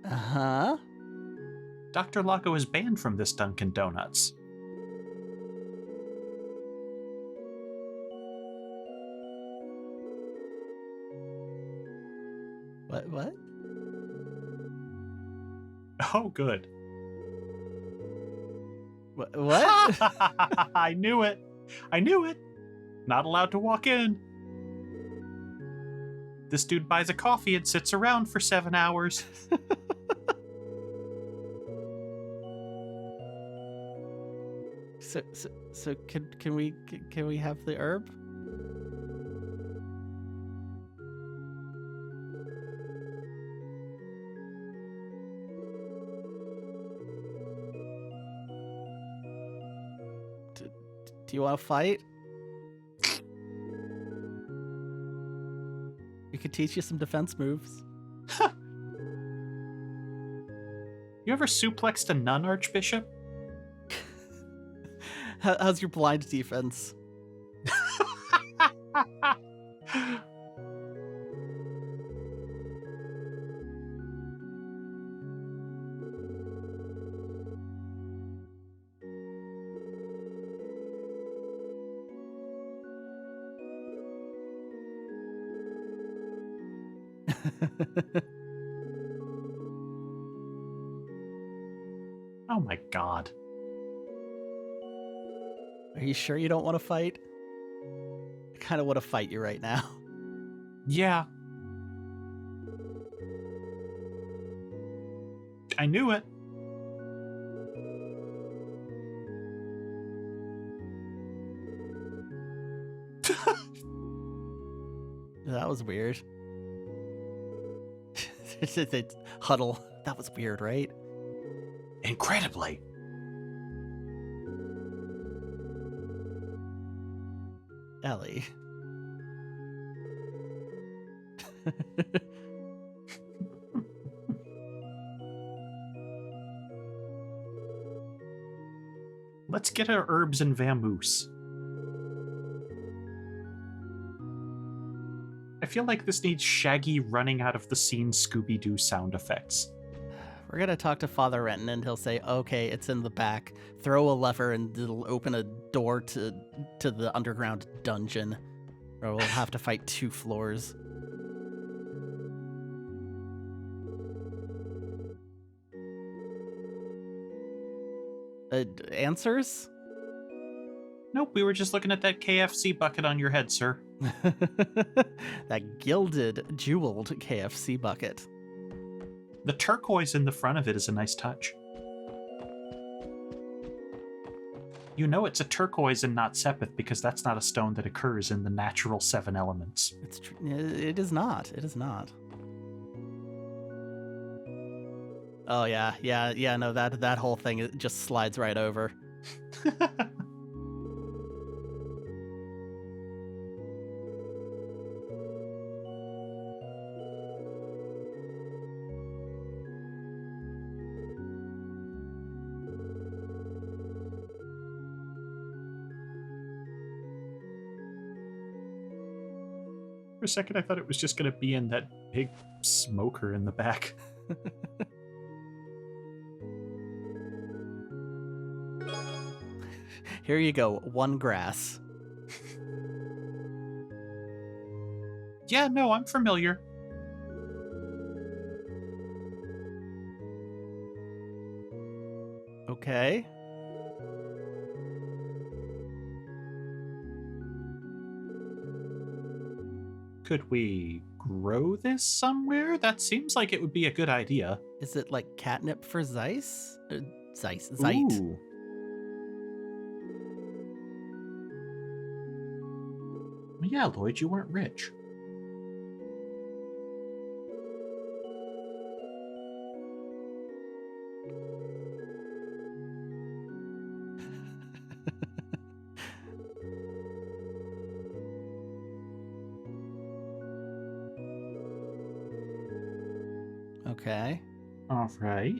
Uh-huh. Dr. Lago is banned from this Dunkin' Donuts. What? Oh, good. What? I knew it. Not allowed to walk in. This dude buys a coffee and sits around for 7 hours. So can we have the herb? Do you want to fight? We could teach you some defense moves. You ever suplexed a nun, Archbishop? How's your blind defense? Oh my god. Are you sure you don't want to fight? I kind of want to fight you right now. Yeah. I knew it. That was weird. They huddle. That was weird, right? Incredibly. Ellie. Let's get our herbs and vamoose. I feel like this needs Shaggy running out of the scene Scooby-Doo sound effects. We're gonna talk to Father Renton and he'll say, okay, it's in the back. Throw a lever and it'll open a door to the underground dungeon. Or we'll have to fight 2 floors. Answers? Nope, we were just looking at that KFC bucket on your head, sir. That gilded, jeweled KFC bucket. The turquoise in the front of it is a nice touch. You know it's a turquoise and not sepith because that's not a stone that occurs in the natural 7 elements. It's true. It is not. It is not. Oh yeah. No, that whole thing it just slides right over. For a second, I thought it was just going to be in that big smoker in the back. Here you go, 1 grass. Yeah, no, I'm familiar. Okay. Could we grow this somewhere? That seems like it would be a good idea. Is it like catnip for Zeiss? Zeiss. Ooh. Yeah, Lloyd, you weren't rich. Okay. All right.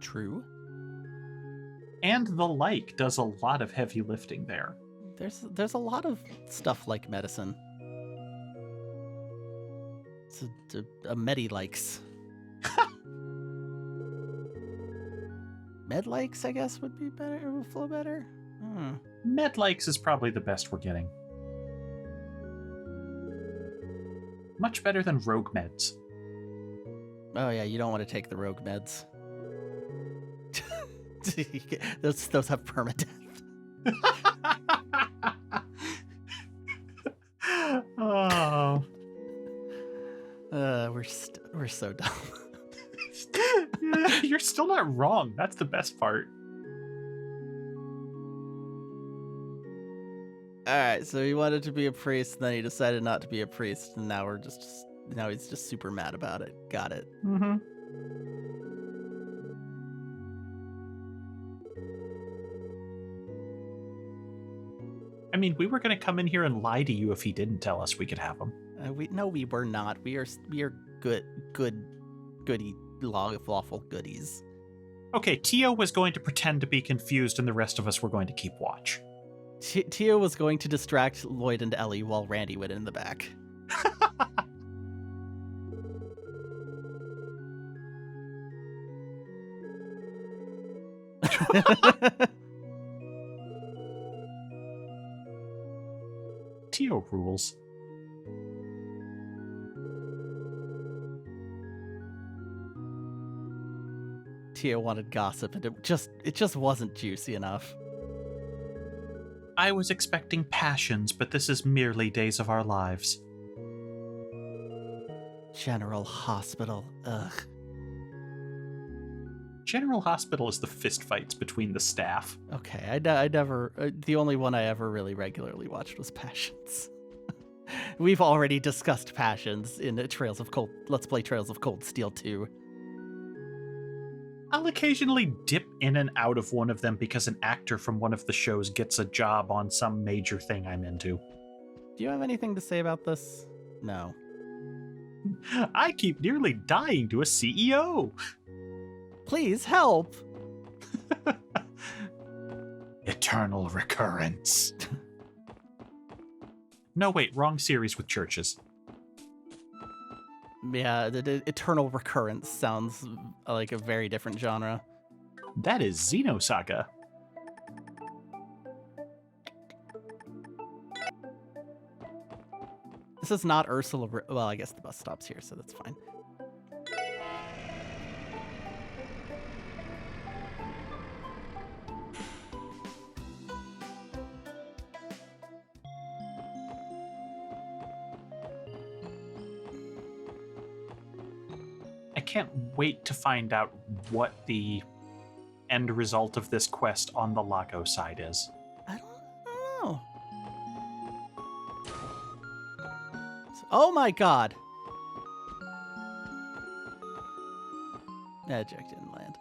True. And the like does a lot of heavy lifting there. There's a lot of stuff like medicine. It's a medi likes. Med likes, I guess, would be better. It would flow better. Med likes is probably the best we're getting. Much better than rogue meds. Oh yeah, you don't want to take the rogue meds. those have permadeath. Oh. We're so dumb. Yeah, you're still not wrong. That's the best part. All right, so he wanted to be a priest, and then he decided not to be a priest, and now he's just super mad about it. Got it. Mm-hmm. I mean, we were going to come in here and lie to you if he didn't tell us we could have him. We were not. We are goody lawful goodies. Okay, Tio was going to pretend to be confused, and the rest of us were going to keep watch. Tio was going to distract Lloyd and Ellie while Randy went in the back. Tio rules. Tio wanted gossip, and it just wasn't juicy enough. I was expecting passions, but this is merely days of our lives. General Hospital. Ugh. General Hospital is the fistfights between the staff. Okay, I never. The only one I ever really regularly watched was Passions. We've already discussed Passions in Let's Play Trails of Cold Steel 2. I'll occasionally dip in and out of one of them because an actor from one of the shows gets a job on some major thing I'm into. Do you have anything to say about this? No. I keep nearly dying to a CEO. Please help. Eternal recurrence. No, wait, wrong series with churches. Yeah, the Eternal Recurrence sounds like a very different genre. That is Xenosaga. This is not Ursula. Well, I guess the bus stops here, so that's fine. I can't wait to find out what the end result of this quest on the Lago side is. I don't know. Oh my god. That joke didn't land.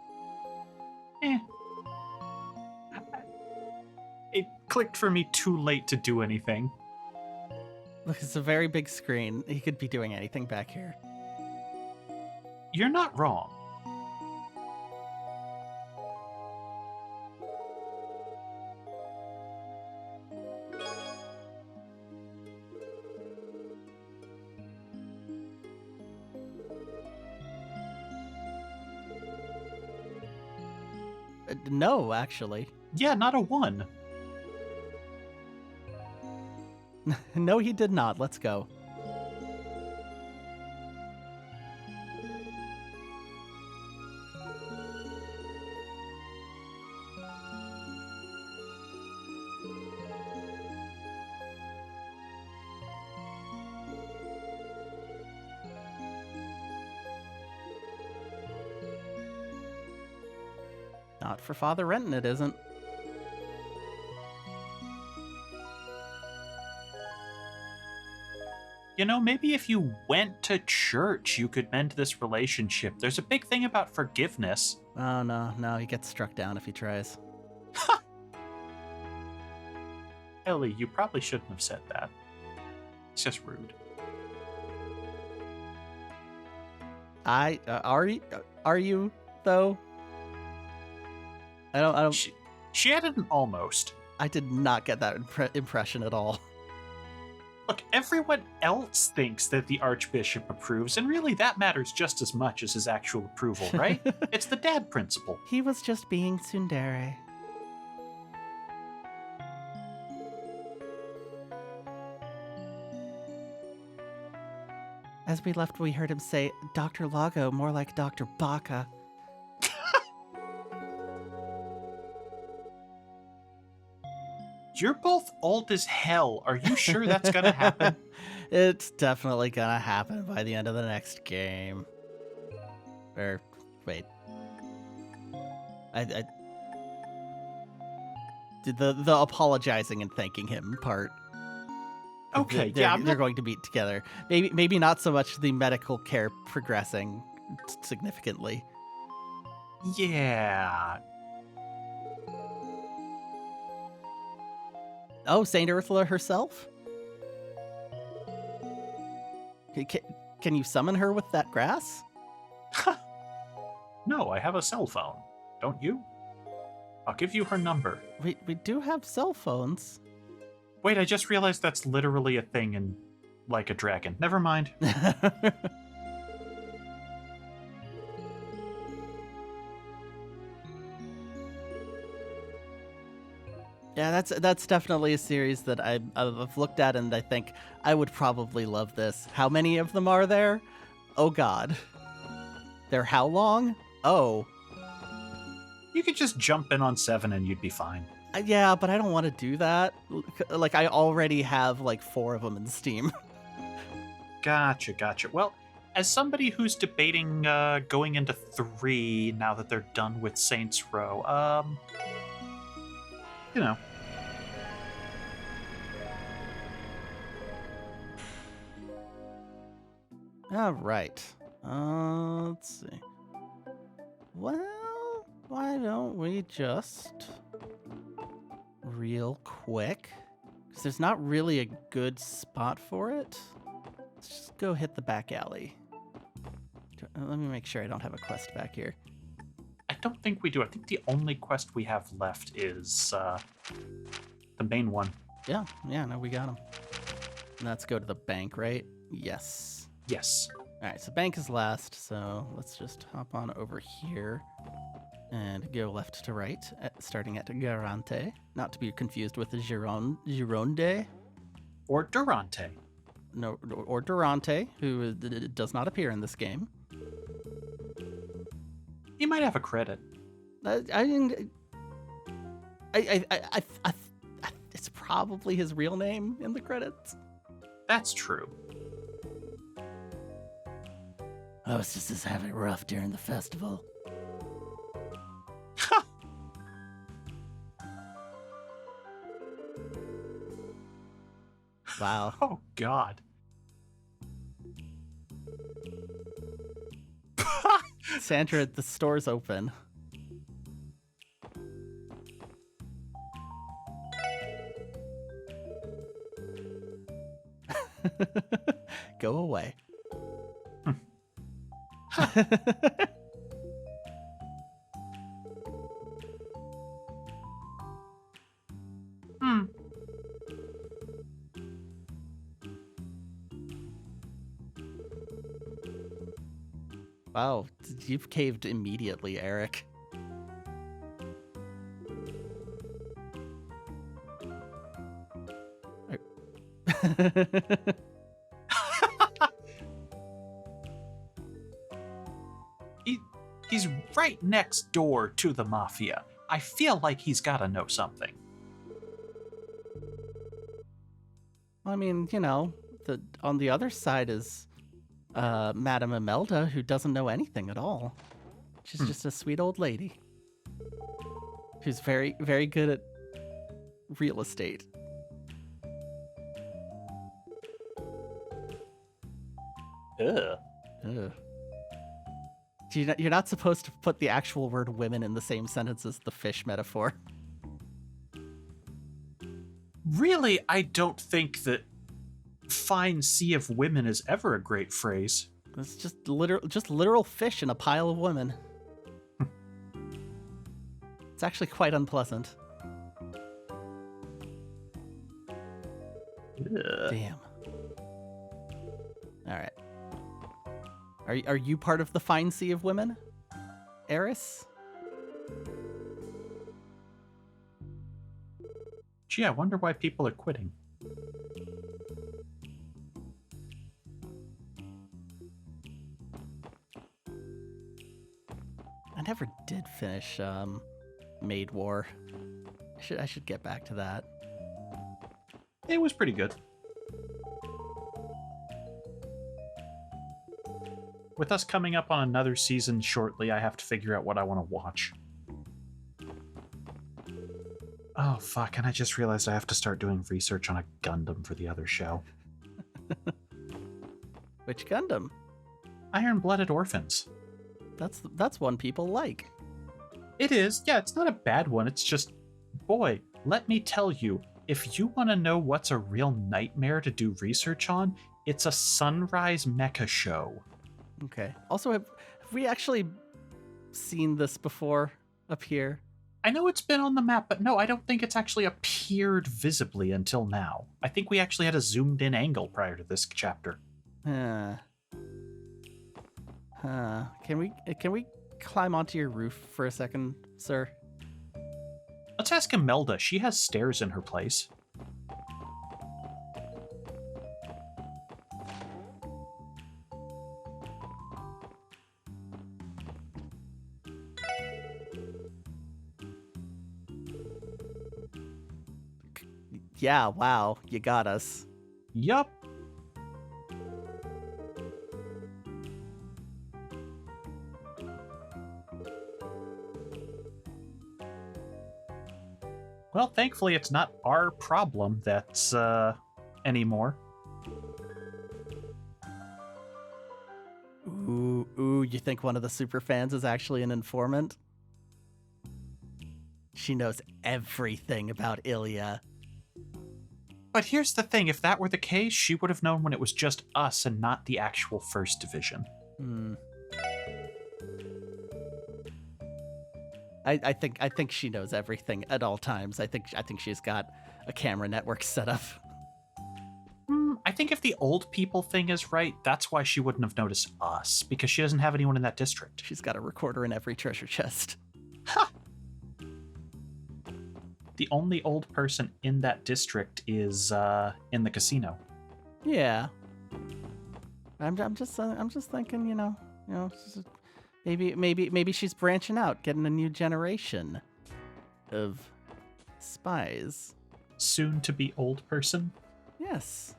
It clicked for me too late to do anything. Look, it's a very big screen. He could be doing anything back here. You're not wrong. No, actually. Yeah, not a 1. No, he did not. Let's go. Not for Father Renton, it isn't. You know, maybe if you went to church, you could mend this relationship. There's a big thing about forgiveness. Oh, no, he gets struck down if he tries. Ellie, you probably shouldn't have said that. It's just rude. Are you though? I don't. She had an almost. I did not get that impression at all. Look, everyone else thinks that the Archbishop approves, and really that matters just as much as his actual approval, right? It's the dad principle. He was just being tsundere. As we left, we heard him say, Dr. Lago, more like Dr. Baka. You're both old as hell. Are you sure that's gonna happen? It's definitely gonna happen by the end of the next game. Or, wait. I did the apologizing and thanking him part. Okay, They're going to meet together. Maybe not so much the medical care progressing significantly. Yeah. Oh, Saint Ursula herself? Can you summon her with that grass? No, I have a cell phone. Don't you? I'll give you her number. We do have cell phones. Wait, I just realized that's literally a thing in Like a Dragon. Never mind. Yeah, that's definitely a series that I've looked at, and I think I would probably love this. How many of them are there? Oh God. They're how long? Oh. You could just jump in on 7 and you'd be fine. Yeah, but I don't want to do that. Like, I already have like 4 of them in Steam. Gotcha. Well, as somebody who's debating going into 3 now that they're done with Saints Row, you know. All right. Let's see. Well, why don't we just real quick? Because there's not really a good spot for it. Let's just go hit the back alley. Let me make sure I don't have a quest back here. I don't think we do. I think the only quest we have left is the main one. Yeah, no, we got him. Let's go to the bank, right? Yes. Yes. All right, so bank is last, so let's just hop on over here and go left to right, starting at Garante, not to be confused with Gironde. Or Durante. No, or Durante, who does not appear in this game. He might have a credit. It's probably his real name in the credits. That's true. I was just having it rough during the festival. Wow. Oh, God. Sandra, the store's open. Go away. Wow, you've caved immediately, Eric. He's right next door to the Mafia. I feel like he's got to know something. I mean, you know, on the other side is Madame Imelda, who doesn't know anything at all. She's just a sweet old lady who's very, very good at real estate. Ugh. Ugh. You're not supposed to put the actual word women in the same sentence as the fish metaphor. Really, I don't think that fine sea of women is ever a great phrase. It's just literal fish in a pile of women. It's actually quite unpleasant. Ugh. Damn. All right. Are you part of the fine sea of women, Eris? Gee, I wonder why people are quitting. finish Maid War. I should get back to that. It was pretty good. With us coming up on another season shortly, I have to figure out what I want to watch. Oh, fuck, and I just realized I have to start doing research on a Gundam for the other show. Which Gundam? Iron-Blooded Orphans. That's one people like. It is. Yeah, it's not a bad one. It's just, boy, let me tell you, if you want to know what's a real nightmare to do research on, it's a Sunrise mecha show. Okay. Also, have we actually seen this before up here? I know it's been on the map, but no, I don't think it's actually appeared visibly until now. I think we actually had a zoomed-in angle prior to this chapter. Can we climb onto your roof for a second, sir? Let's ask Imelda. She has stairs in her place. Yeah, wow, you got us. Yup. Well, thankfully it's not our problem that's, anymore. Ooh, you think one of the super fans is actually an informant? She knows everything about Ilya. But here's the thing, if that were the case, she would have known when it was just us and not the actual First Division. I think she knows everything at all times. I think she's got a camera network set up. I think if the old people thing is right, that's why she wouldn't have noticed us, because she doesn't have anyone in that district. She's got a recorder in every treasure chest. Ha! The only old person in that district is in the casino. Yeah. I'm just thinking, you know, maybe she's branching out, getting a new generation of spies. Soon to be old person. Yes.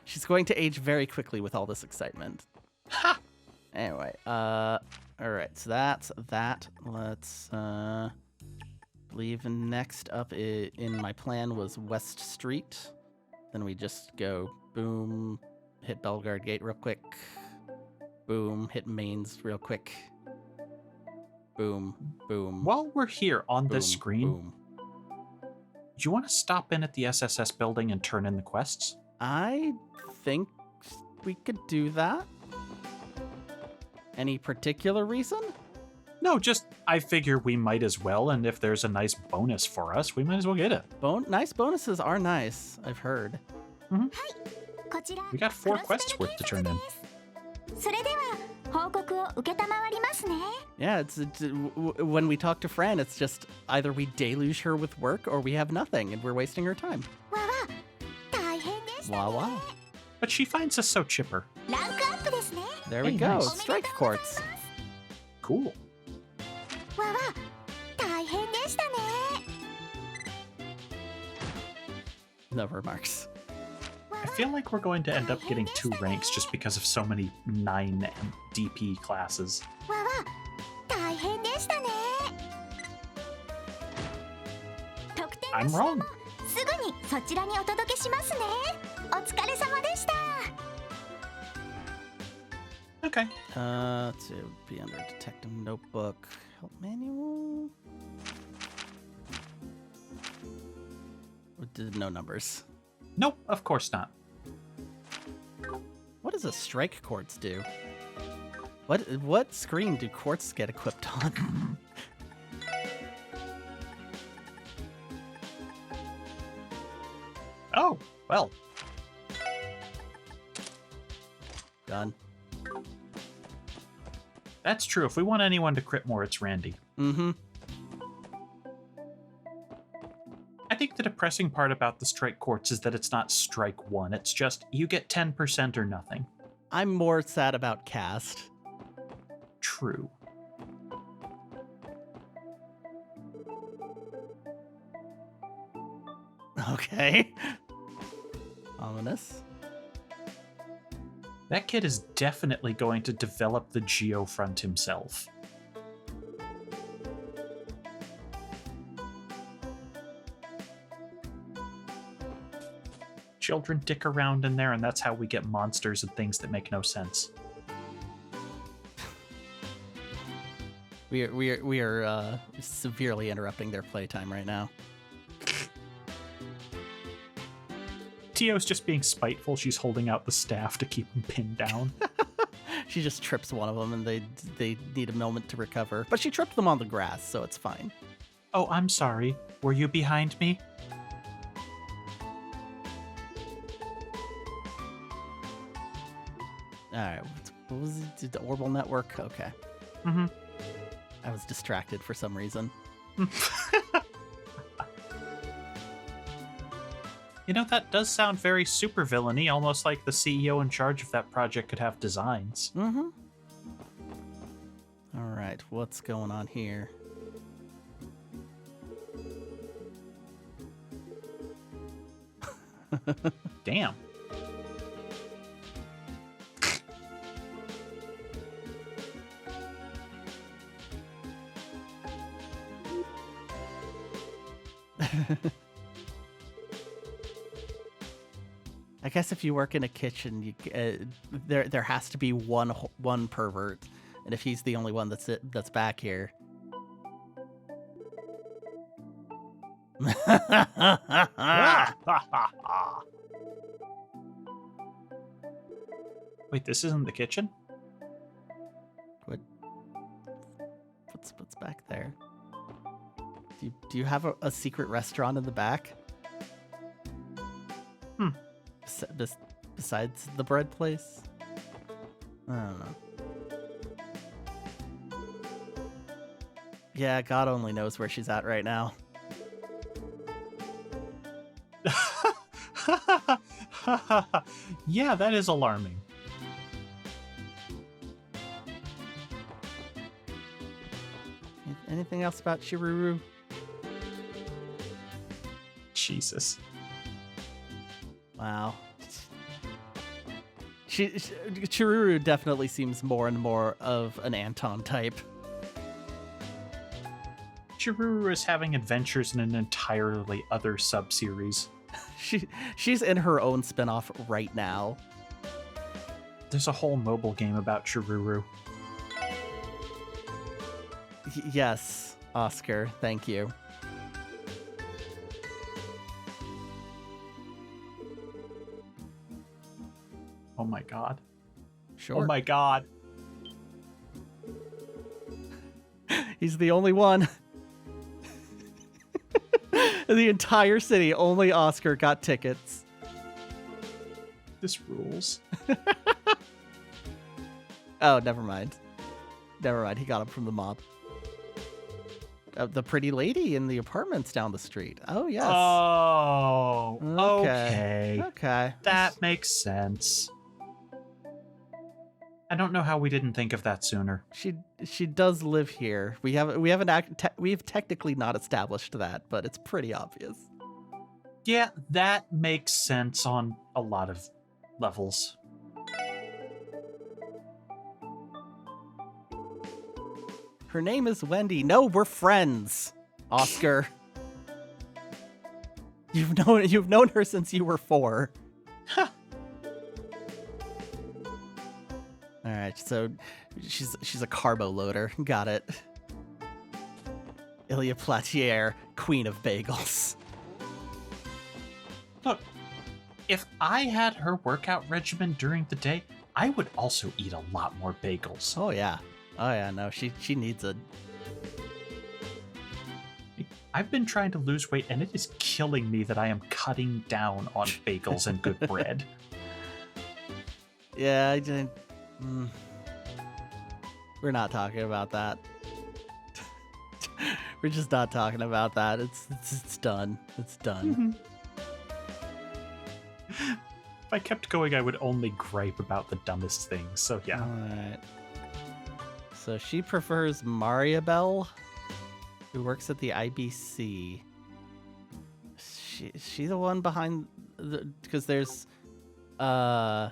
She's going to age very quickly with all this excitement. Ha! Anyway, all right, so that's that. Let's believe next up in my plan was West Street. Then we just go boom, hit Bellguard Gate real quick. Boom, hit Mains real quick. Boom, boom. While we're here on boom, this screen, boom. Do you want to stop in at the SSS building and turn in the quests? I think we could do that. Any particular reason? No, just I figure we might as well, and if there's a nice bonus for us, we might as well get it. Nice bonuses are nice, I've heard. Mm-hmm. We got 4 quests worth to turn in. Yeah, it's when we talk to Fran, it's just either we deluge her with work or we have nothing and we're wasting her time. Wah. But she finds us so chipper. There we Hey, go. nice. Strike quartz. Cool. No remarks. I feel like we're going to end up getting 2 ranks just because of so many 9 DP classes. I'm wrong. Okay. Let's see, it would be under Detective Notebook. Help manual. No numbers. Nope, of course not. What does a strike quartz do? What screen do quartz get equipped on? Oh, well. Done. That's true. If we want anyone to crit more, it's Randy. Mm-hmm. I think the depressing part about the strike quartz is that it's not strike 1. It's just you get 10% or nothing. I'm more sad about cast. True. Okay. Ominous. That kid is definitely going to develop the Geofront himself. Children dick around in there, and that's how we get monsters and things that make no sense. We are severely interrupting their playtime right now. Tio's just being spiteful. She's holding out the staff to keep him pinned down. She just trips one of them, and they need a moment to recover. But she tripped them on the grass, so it's fine. Oh, I'm sorry. Were you behind me? All right. What was it? The Orbital Network? Okay. Mm-hmm. I was distracted for some reason. You know, that does sound very supervillainy, almost like the CEO in charge of that project could have designs. Mm-hmm. All right. What's going on here? Damn. I guess if you work in a kitchen, you, there has to be one pervert, and if he's the only one that's back here. Wait, this isn't the kitchen? What's back there? Do you have a secret restaurant in the back? Besides the bread place? I don't know. Yeah, God only knows where she's at right now. Yeah, that is alarming. Anything else about Chiruru? Jesus. Wow. Chiruru definitely seems more and more of an Anton type. Chiruru is having adventures in an entirely other sub-series. She's in her own spin-off right now. There's a whole mobile game about Chiruru. Yes, Oscar, thank you. Oh my god. Sure. Oh my god. He's the only one. In the entire city, only Oscar got tickets. This rules. Oh, never mind. Never mind, he got him from the mob. The pretty lady in the apartments down the street. Oh, yes. Oh, okay. Okay. That makes sense. I don't know how we didn't think of that sooner. She does live here. We've technically not established that, but it's pretty obvious. Yeah, that makes sense on a lot of levels. Her name is Wendy. No, we're friends, Oscar. You've known her since you were 4. Huh. All right, so she's a carbo loader. Got it. Ilya Platier, queen of bagels. Look, if I had her workout regimen during the day, I would also eat a lot more bagels. Oh yeah. No, she needs a. I've been trying to lose weight, and it is killing me that I am cutting down on bagels and good bread. Yeah, I didn't. We're not talking about that. We're just not talking about that. It's done. It's done. If I kept going, I would only gripe about the dumbest things. So yeah. All right. So she prefers Mariabelle, who works at the IBC. Is she the one behind the? Because there's the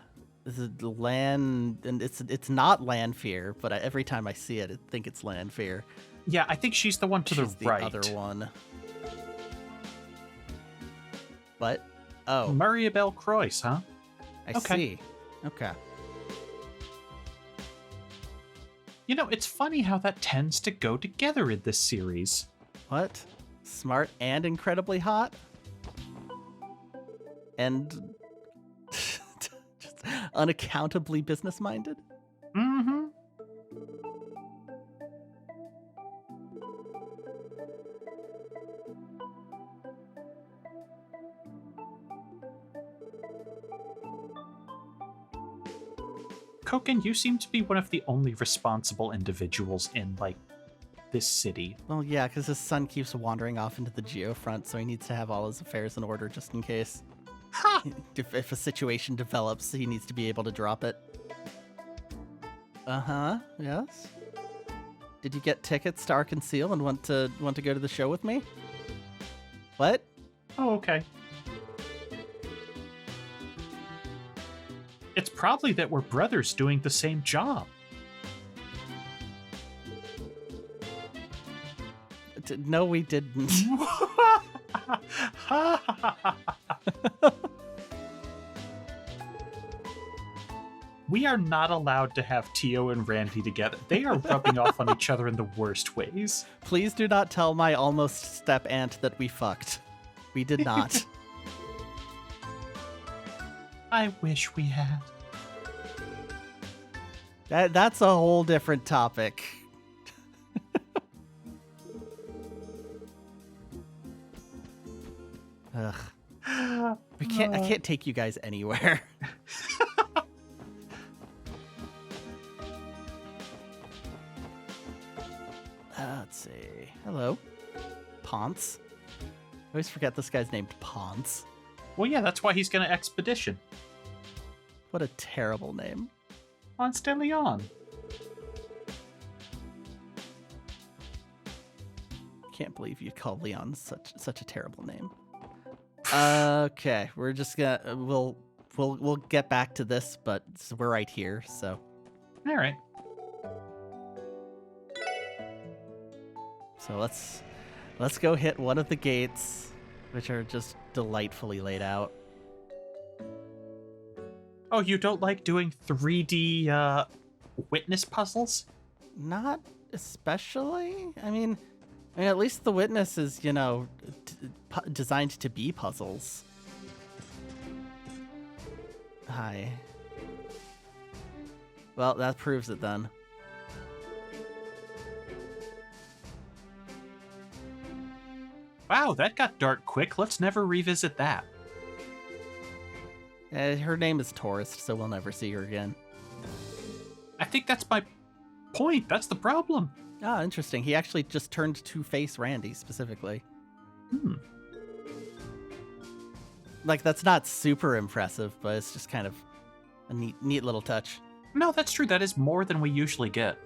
land, and it's not land fear, but every time I see it, I think it's land fear. Yeah, I think she's the one to She's the right. other one. What? Oh, Mariabelle Croix, huh? I okay. see. Okay. You know, it's funny how that tends to go together in this series. What? Smart and incredibly hot? And just unaccountably business-minded? Mm-hmm. Koken, you seem to be one of the only responsible individuals in, like, this city. Well, yeah, because his son keeps wandering off into the geofront, so he needs to have all his affairs in order just in case. Ha! If a situation develops, he needs to be able to drop it. Uh-huh, yes. Did you get tickets to Arkansas and want to go to the show with me? What? Oh, okay. It's probably that we're brothers doing the same job. No, we didn't. We are not allowed to have Tio and Randy together. They are rubbing off on each other in the worst ways. Please do not tell my almost step aunt that we fucked. We did not. I wish we had. That's a whole different topic. Ugh. I can't take you guys anywhere. Let's see. Hello. Ponce. I always forget this guy's named Ponce. Well, yeah, that's why he's going to expedition. What a terrible name. Ponce de Leon. Can't believe you call Leon such a terrible name. Okay, we're just gonna we'll get back to this, but we're right here, so. All right. So let's go hit one of the gates, which are just delightfully laid out. Oh, you don't like doing 3D witness puzzles? Not especially. I mean, at least the witness is, designed to be puzzles. Hi. Well, that proves it then. Wow, that got dark quick. Let's never revisit that. Her name is Tourist, so we'll never see her again. I think that's my point. That's the problem. Ah, interesting. He actually just turned to face Randy specifically. Like, that's not super impressive, but it's just kind of a neat little touch. No, that's true. That is more than we usually get.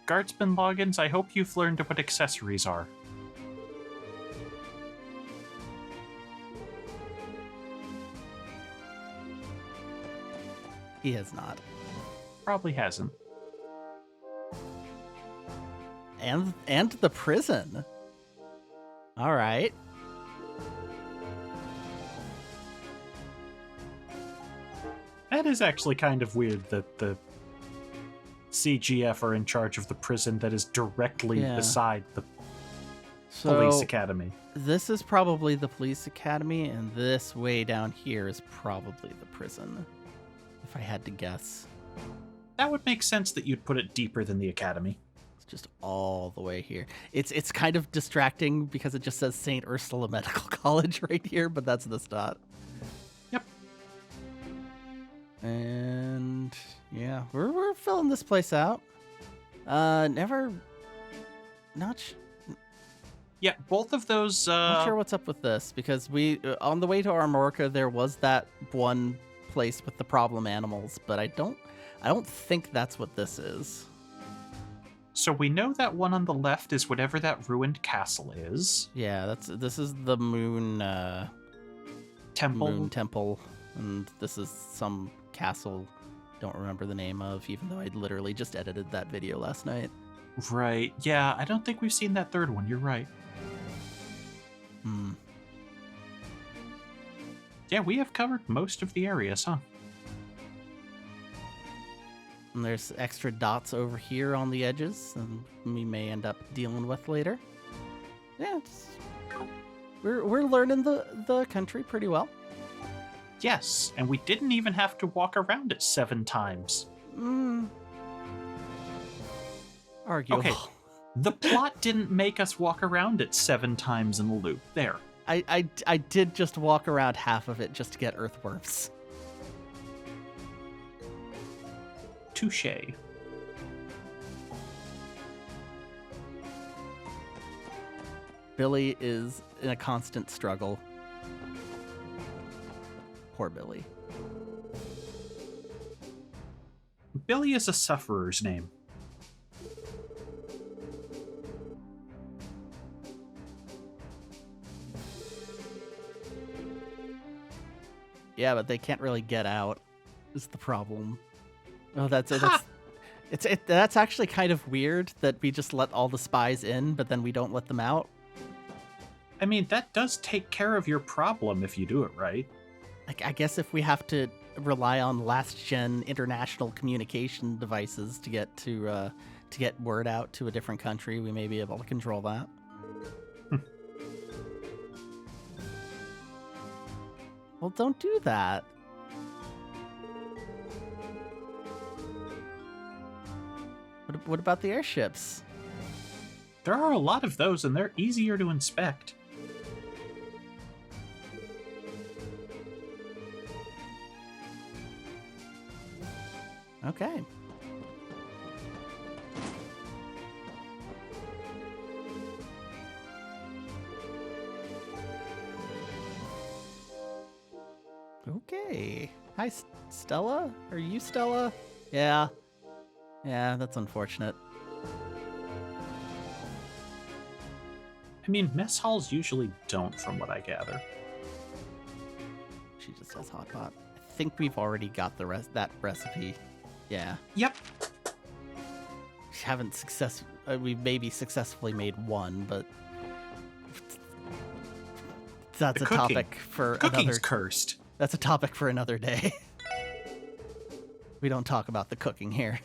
Guardsman logins, I hope you've learned what accessories are. He has not. Probably hasn't. And the prison. All right. That is actually kind of weird that the CGF are in charge of the prison that is directly beside the police academy. This is probably the police academy, and this way down here is probably the prison, if I had to guess. That would make sense that you'd put it deeper than the academy. It's just all the way here. It's kind of distracting because it just says St. Ursula Medical College right here, but that's the dot. Yep. And yeah, we're filling this place out. Yeah, both of those. Not sure what's up with this because we on the way to Armorica there was that one place with the problem animals, but I don't think that's what this is. So we know that one on the left is whatever that ruined castle is. Yeah, this is the moon Temple. moon temple, and this is some castle. Don't remember the name of, even though I literally just edited that video last night. Right. Yeah, I don't think we've seen that third one. You're right. Yeah, we have covered most of the areas, huh? And there's extra dots over here on the edges, and we may end up dealing with later. Yeah, we're learning the country pretty well. Yes, and we didn't even have to walk around it 7 times. Arguable. Okay, the plot didn't make us walk around it 7 times in a loop. There. I did just walk around half of it just to get earthworms. Touché. Billy is in a constant struggle. Poor Billy. Billy is a sufferer's name. Yeah, but they can't really get out, is the problem. Oh, that's actually kind of weird that we just let all the spies in, but then we don't let them out. I mean, that does take care of your problem if you do it right. I guess if we have to rely on last-gen international communication devices to get word out to a different country, we may be able to control that. Well, don't do that. What about the airships? There are a lot of those, and they're easier to inspect. Okay. Okay. Hi, Stella? Are you Stella? Yeah. Yeah, that's unfortunate. I mean, mess halls usually don't, from what I gather. She just has hot pot. I think we've already got that recipe. Yeah. Yep. We haven't we've maybe successfully made one, but that's a topic for Cooking's cursed. That's a topic for another day. We don't talk about the cooking here.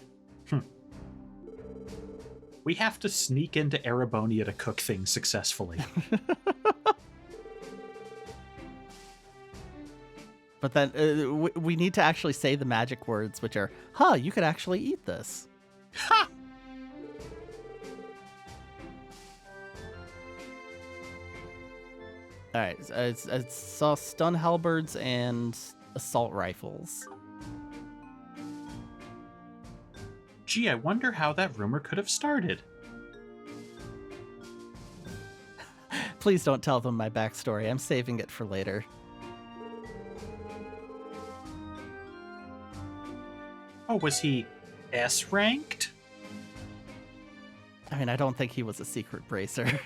We have to sneak into Erebonia to cook things successfully. But then we need to actually say the magic words, which are, you could actually eat this. Ha! All right, I saw stun halberds and assault rifles. Gee, I wonder how that rumor could have started. Please don't tell them my backstory. I'm saving it for later. Oh, was he S-ranked? I mean, I don't think he was a secret bracer.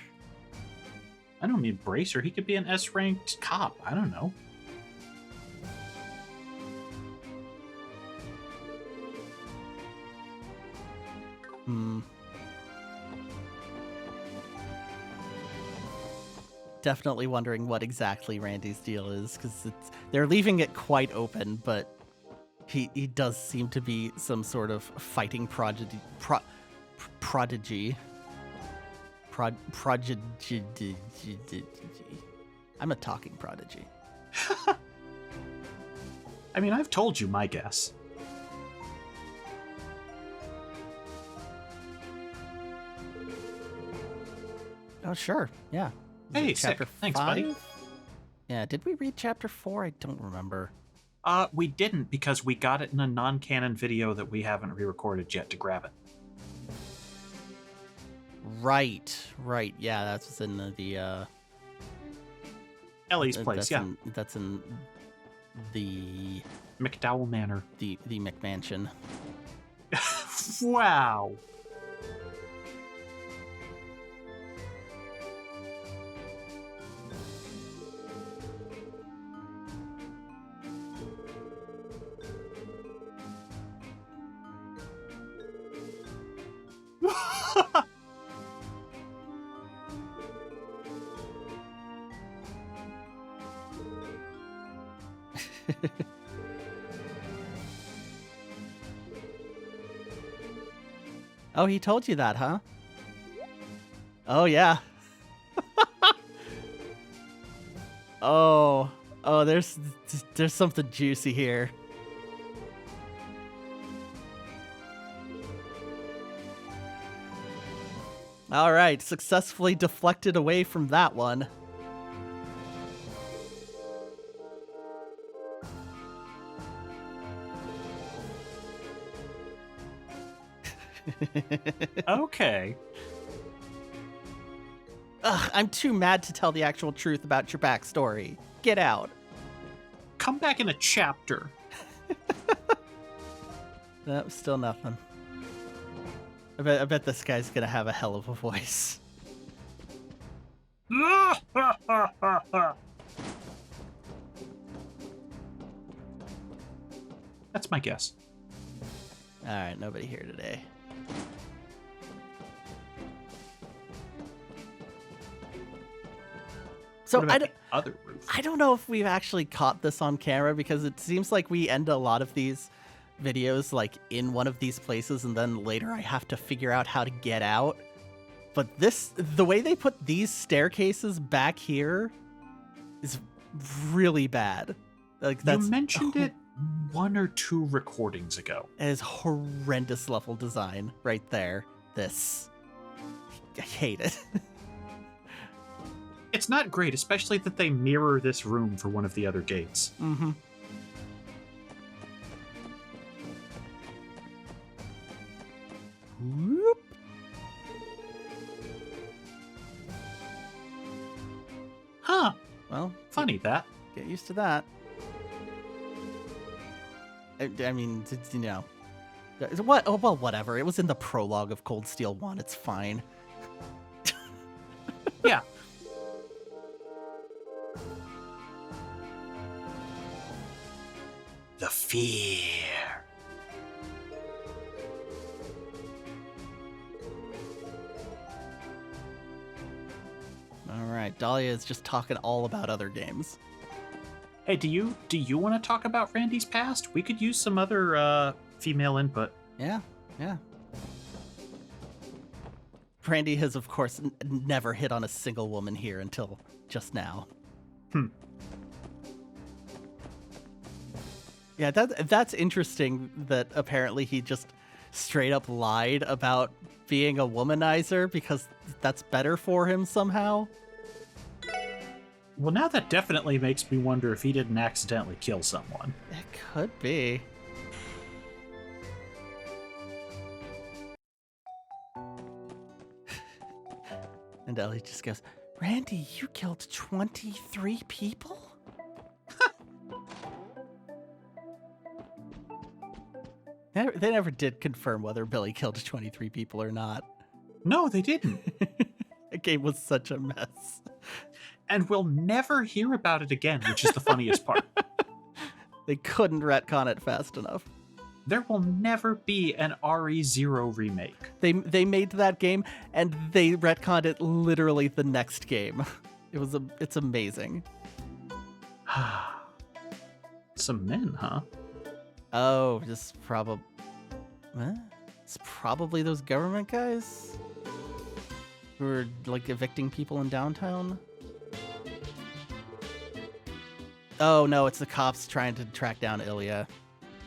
I don't mean bracer. He could be an S-ranked cop. I don't know. Definitely wondering what exactly Randy's deal is, because they're leaving it quite open, but he does seem to be some sort of fighting prodigy. I'm a talking prodigy. I mean, I've told you my guess. Oh, sure. Yeah. Hey, chapter sick. Thanks, 5? buddy. Yeah, did we read chapter 4? I don't remember. We didn't, because we got it in a non-canon video that we haven't re-recorded yet to grab it. Right. Yeah, that's in the Ellie's place, that's yeah. That's in the McDowell Manor. the McMansion. Wow. Oh, he told you that, huh? Oh, yeah. Oh, there's something juicy here. All right, successfully deflected away from that one. Okay. Ugh, I'm too mad to tell the actual truth about your backstory. Get out. Come back in a chapter. Nope, still nothing. I bet this guy's gonna have a hell of a voice. That's my guess. All right, nobody here today. So What about the other roof? I don't know if we've actually caught this on camera because it seems like we end a lot of these videos like in one of these places and then later I have to figure out how to get out. But the way they put these staircases back here is really bad. Like that's You mentioned it 1 or 2 recordings ago. It is horrendous level design right there. This. I hate it. It's not great, especially that they mirror this room for one of the other gates. Mm-hmm. Whoop. Huh. Well, Funny that. get used to that. I mean, you know. What? Oh, well, whatever. It was in the prologue of Cold Steel 1. It's fine. Yeah. The fear. All right, Dahlia is just talking all about other games. Hey, do you want to talk about Randy's past? We could use some other female input. Yeah. Randy has, of course, never hit on a single woman here until just now. Yeah, that's interesting that apparently he just straight up lied about being a womanizer because that's better for him somehow. Well, now that definitely makes me wonder if he didn't accidentally kill someone. It could be. And Ellie just goes, Randy, you killed 23 people? They never did confirm whether Billy killed 23 people or not. No, they didn't. The game was such a mess. And we'll never hear about it again, which is the funniest part. They couldn't retcon it fast enough. There will never be an RE0 remake. They made that game and they retconned it literally the next game. It's amazing. Some men, huh? Oh, it's probably those government guys who are like evicting people in downtown. Oh no, it's the cops trying to track down Ilya.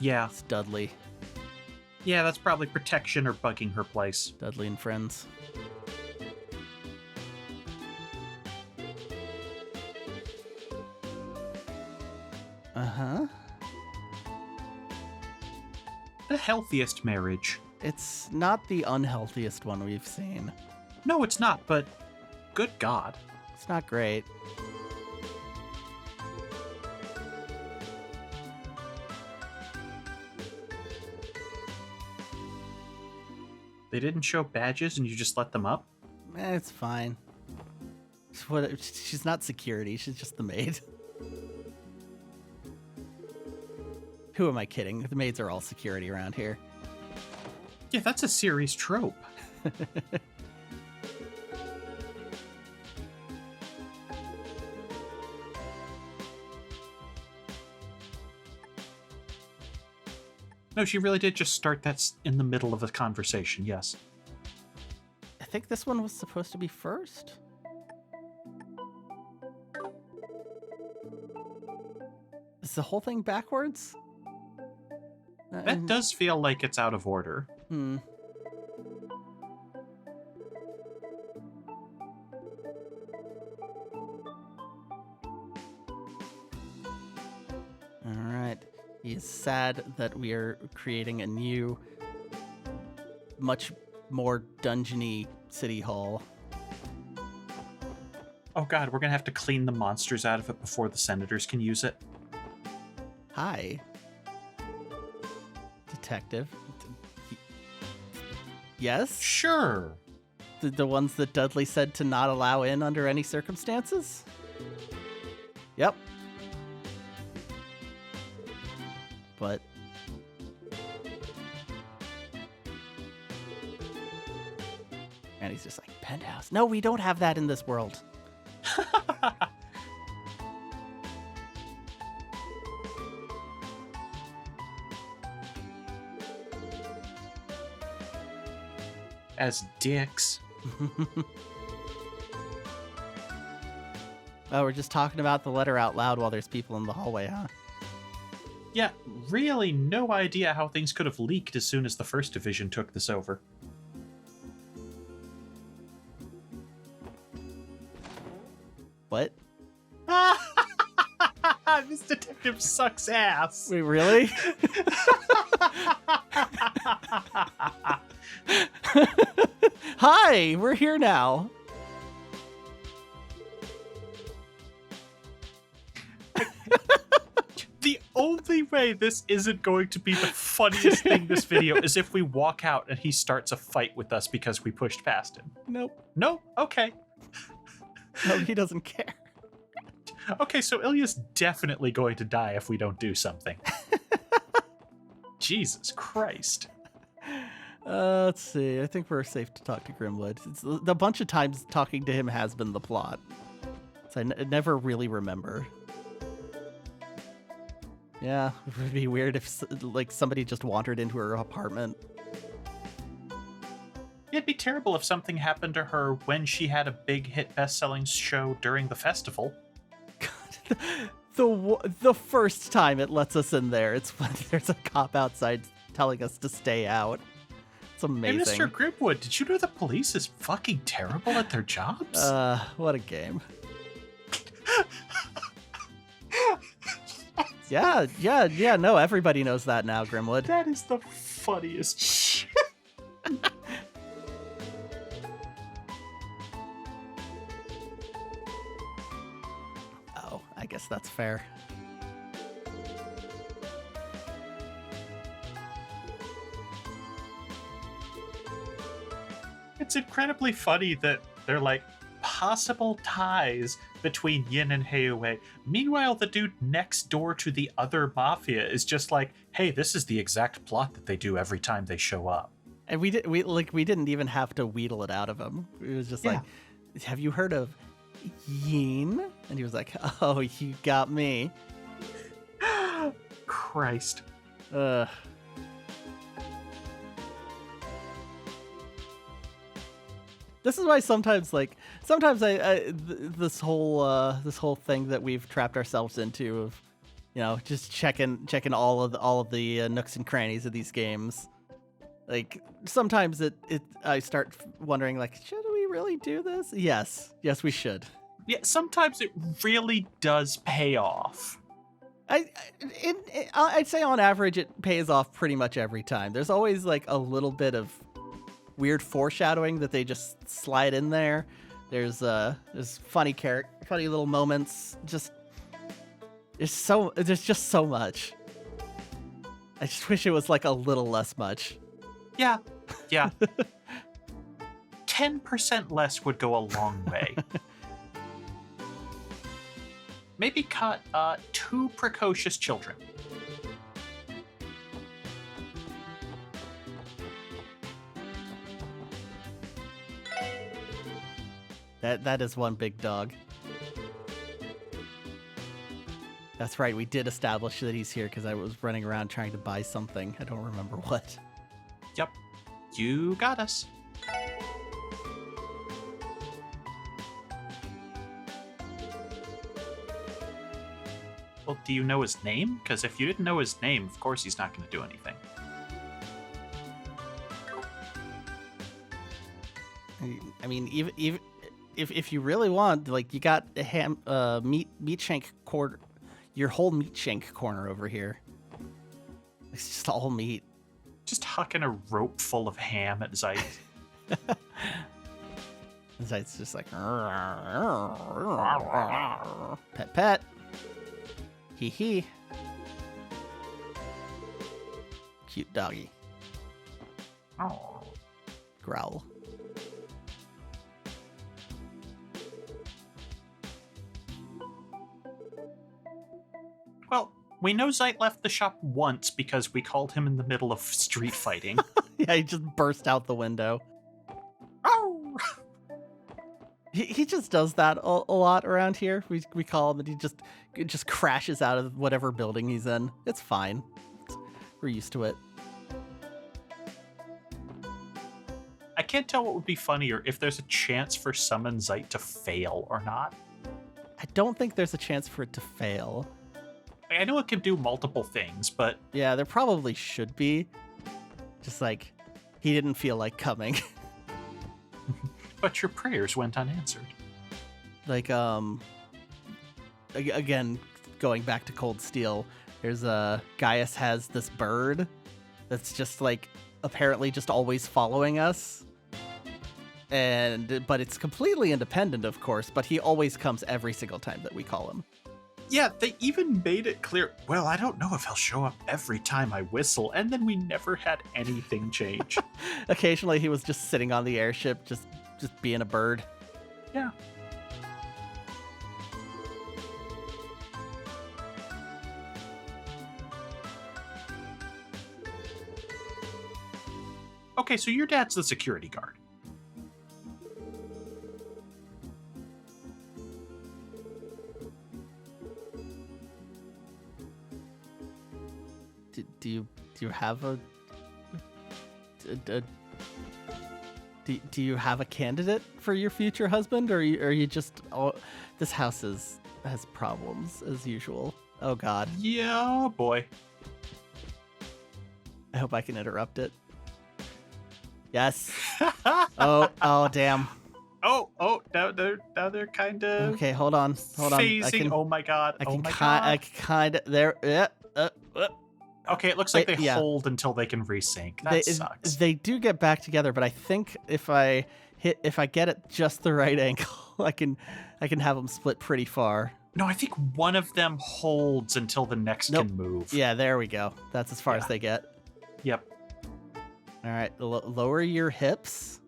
Yeah. It's Dudley. Yeah, that's probably protection or bugging her place. Dudley and friends. Uh-huh. The healthiest marriage. It's not the unhealthiest one we've seen. No, it's not, but good God. It's not great. They didn't show badges and you just let them up? It's fine. She's not security. She's just the maid. Who am I kidding? The maids are all security around here. Yeah, that's a series trope. No, she really did just start that in the middle of a conversation, yes. I think this one was supposed to be first. Is the whole thing backwards? That does feel like it's out of order. Hmm. All right. He is sad that we are creating a new, much more dungeony city hall. Oh god, we're gonna have to clean the monsters out of it before the senators can use it. Hi. Detective. Yes? Sure. The ones that Dudley said to not allow in under any circumstances? Yep. But... and he's just like, penthouse. No, we don't have that in this world. As dicks. Oh, we're just talking about the letter out loud while there's people in the hallway, huh? Yeah, really no idea how things could have leaked as soon as the First Division took this over. What? This detective sucks ass. Wait, really? Hi, we're here now. The only way this isn't going to be the funniest thing this video is if we walk out and he starts a fight with us because we pushed past him. Nope. No? Okay. No, he doesn't care. Okay, so Ilya's definitely going to die if we don't do something. Jesus Christ. Let's see. I think we're safe to talk to Grimwood. The bunch of times talking to him has been the plot. So I never really remember. Yeah, it would be weird if like somebody just wandered into her apartment. It'd be terrible if something happened to her when she had a big hit best-selling show during the festival. The first time it lets us in there, it's when there's a cop outside telling us to stay out. It's amazing. Hey, Mr. Grimwood, did you know the police is fucking terrible at their jobs? What a game. Yeah, no, everybody knows that now, Grimwood. That is the funniest shit. Oh, I guess that's fair. It's incredibly funny that they're like possible ties between Yin and Heiue. Meanwhile, the dude next door to the other mafia is just like, hey, this is the exact plot that they do every time they show up. And we didn't even have to wheedle it out of him. It was just like, have you heard of Yin? And he was like, oh, you got me. Christ. This is why sometimes this whole thing that we've trapped ourselves into of, you know, just checking all of the nooks and crannies of these games. Like sometimes I start wondering, like, should we really do this? Yes, we should. Yeah, sometimes it really does pay off. I'd say on average it pays off pretty much every time. There's always like a little bit of weird foreshadowing that they just slide in there. There's funny little moments. There's just so much. I just wish it was like a little less much. Yeah. 10% less would go a long way. Maybe cut 2 precocious children. That is one big dog. That's right, we did establish that he's here because I was running around trying to buy something. I don't remember what. Yep. You got us. Well, do you know his name? Because if you didn't know his name, of course he's not going to do anything. I mean, even if you really want, like, you got a meat shank corner, your whole meat shank corner over here. It's just all meat. Just hucking a rope full of ham at Zeit. Zeit's just like pet. Hee hee. Cute doggy. Oh. Growl. Well, we know Zeit left the shop once because we called him in the middle of street fighting. Yeah, he just burst out the window. Oh! He just does that a lot around here. We call him and he just crashes out of whatever building he's in. It's fine. We're used to it. I can't tell what would be funnier, if there's a chance for Summon Zeit to fail or not. I don't think there's a chance for it to fail. I know it can do multiple things, but... Yeah, there probably should be. Just like, he didn't feel like coming. But your prayers went unanswered. Like, again, going back to Cold Steel, there's Gaius has this bird that's just like, apparently just always following us. But it's completely independent, of course, but he always comes every single time that we call him. Yeah, they even made it clear, well, I don't know if he'll show up every time I whistle, and then we never had anything change. Occasionally he was just sitting on the airship, just being a bird. Yeah. Okay, so your dad's the security guard. Do you have a do you have a candidate for your future husband, or are you just, oh, this house has problems as usual. Oh God. Yeah, boy. I hope I can interrupt it. Yes. oh damn. Oh, now they're kind of Okay, hold on. phasing. Oh my God. I God. can kind of there. Okay, it looks like they yeah. hold until they can resync. That sucks. They do get back together, but I think if I get it just the right angle, I can have them split pretty far. No, I think one of them holds until the next can move. Yeah, there we go. That's as far as they get. Yep. All right, lower your hips.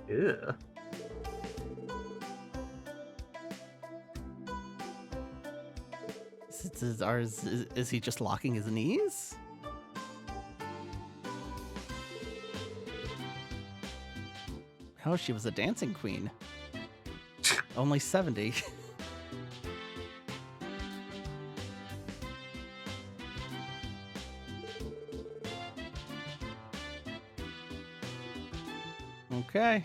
Yeah. Is he just locking his knees? Oh, she was a dancing queen. Only 70. Okay.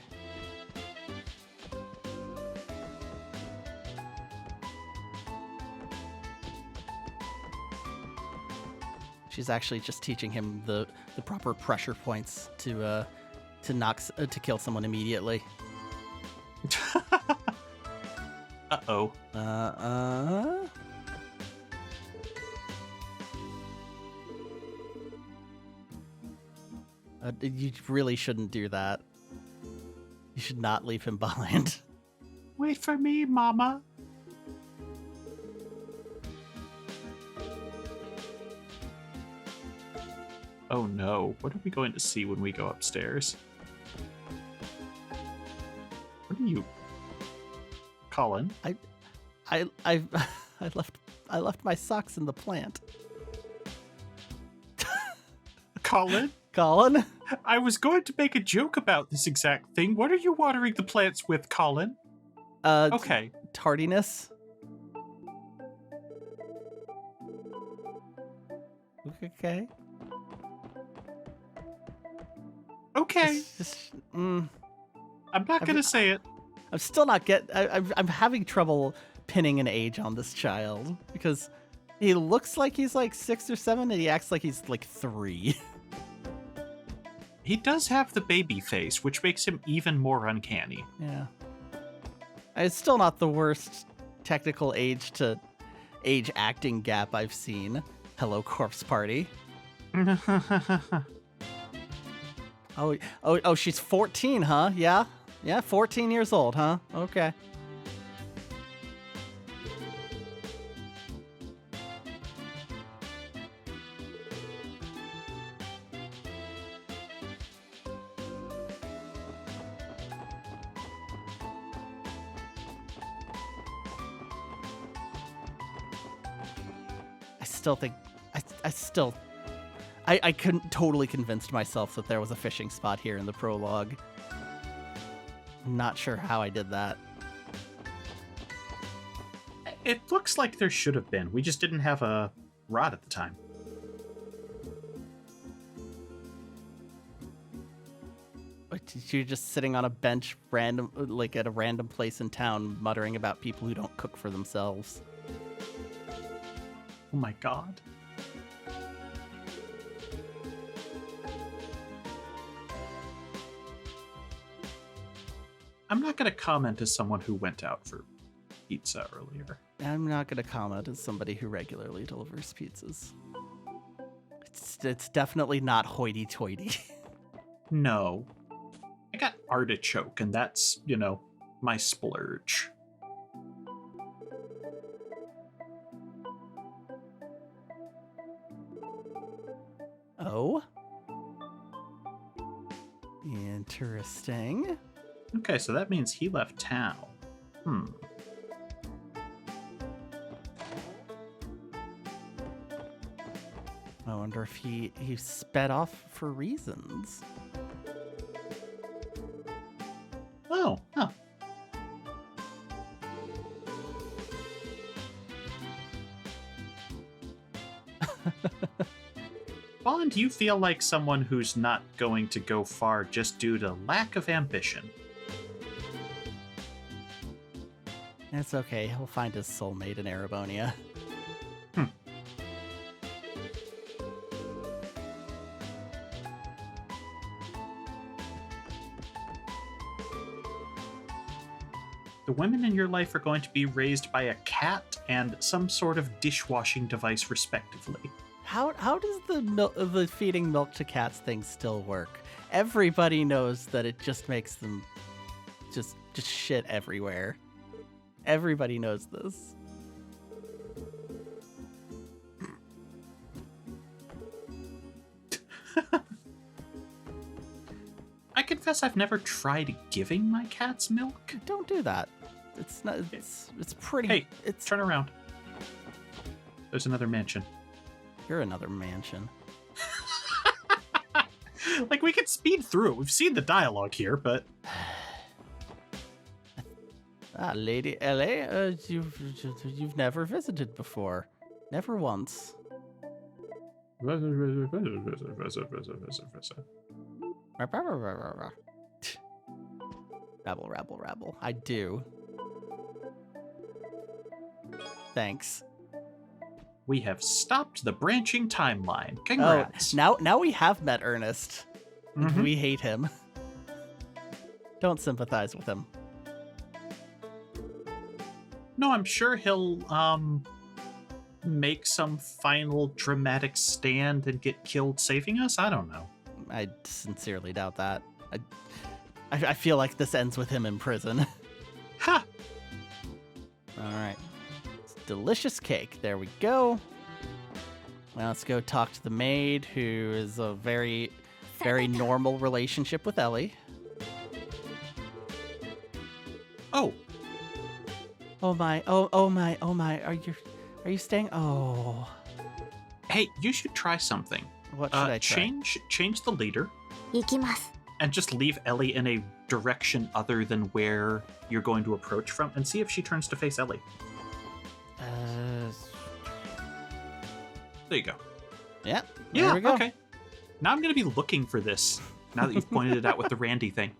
She's actually just teaching him the proper pressure points to kill someone immediately. Uh-oh. You really shouldn't do that. You should not leave him behind. Wait for me, Mama. Oh no, what are we going to see when we go upstairs? You, Colin. I left my socks in the plant. Colin? Colin? I was going to make a joke about this exact thing. What are you watering the plants with, Colin? Okay. Tardiness. Okay. Okay. I'm not going to say it. I'm still not I'm having trouble pinning an age on this child because he looks like he's like 6 or 7 and he acts like he's like 3. He does have the baby face, which makes him even more uncanny. Yeah. It's still not the worst technical age to age acting gap I've seen. Hello, Corpse Party. Oh, she's 14, huh? Yeah? Yeah, 14 years old, huh? Okay. I couldn't totally convinced myself that there was a fishing spot here in the prologue. I'm not sure how I did that. It looks like there should have been. We just didn't have a rod at the time. You're just sitting on a bench at a random place in town muttering about people who don't cook for themselves. Oh my god. I'm not going to comment as someone who went out for pizza earlier. I'm not going to comment as somebody who regularly delivers pizzas. It's definitely not hoity-toity. No. I got artichoke, and that's, my splurge. Oh? Interesting. Okay, so that means he left town. I wonder if he sped off for reasons. Oh, huh. Bond, you feel like someone who's not going to go far just due to lack of ambition. It's okay. He'll find his soulmate in Erebonia. The women in your life are going to be raised by a cat and some sort of dishwashing device, respectively. How does the feeding milk to cats thing still work? Everybody knows that it just makes them just shit everywhere. Everybody knows this. I confess I've never tried giving my cats milk. Don't do that. It's not. It's pretty. Hey, it's turn around. There's another mansion. You're another mansion. Like, we could speed through it. We've seen the dialogue here, but... Lady Ellie, you've never visited before. Never once. Rabble. I do. Thanks. We have stopped the branching timeline. Congrats. Now we have met Ernest. Mm-hmm. We hate him. Don't sympathize with him. No, I'm sure he'll make some final dramatic stand and get killed saving us. I don't know. I sincerely doubt that. I feel like this ends with him in prison. Ha! All right. Delicious cake. There we go. Now let's go talk to the maid, who is a very, very normal relationship with Ellie. Oh my. Are you staying? Oh. Hey, you should try something. What should I try? Change the leader 行きます。 and just leave Ellie in a direction other than where you're going to approach from and see if she turns to face Ellie. There you go. Yeah. Yeah, There we go. okay. Now I'm going to be looking for this, now that you've pointed it out with the Randy thing.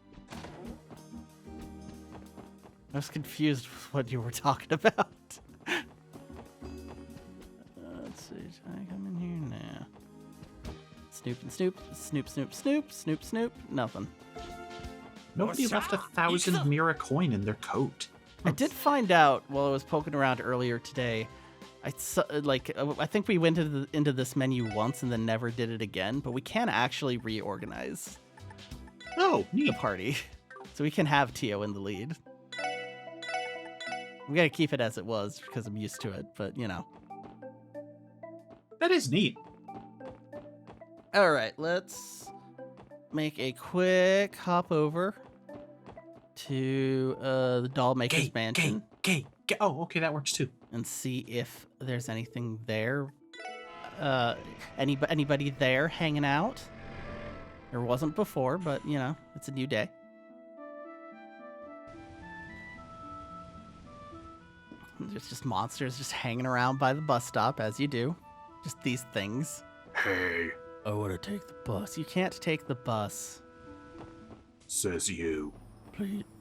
I was confused with what you were talking about. Let's see. Should I come in here now? Snoop and Snoop. Snoop, Snoop, Snoop. Snoop, Snoop. Nothing. Nobody left 1,000 Mira coin in their coat. I did find out while I was poking around earlier today. I think we went into this menu once and then never did it again, but we can actually reorganize Oh, the neat. party. So we can have Tio in the lead. We gotta keep it as it was because I'm used to it, but you know. That is neat. All right, let's make a quick hop over to the Doll Maker's Mansion Gay. Oh, okay, that works too. and see if there's anything there. Anybody there hanging out? There wasn't before, but you know, it's a new day. There's just monsters just hanging around by the bus stop, as you do. Just these things. Hey, I want to take the bus. You can't take the bus. says you.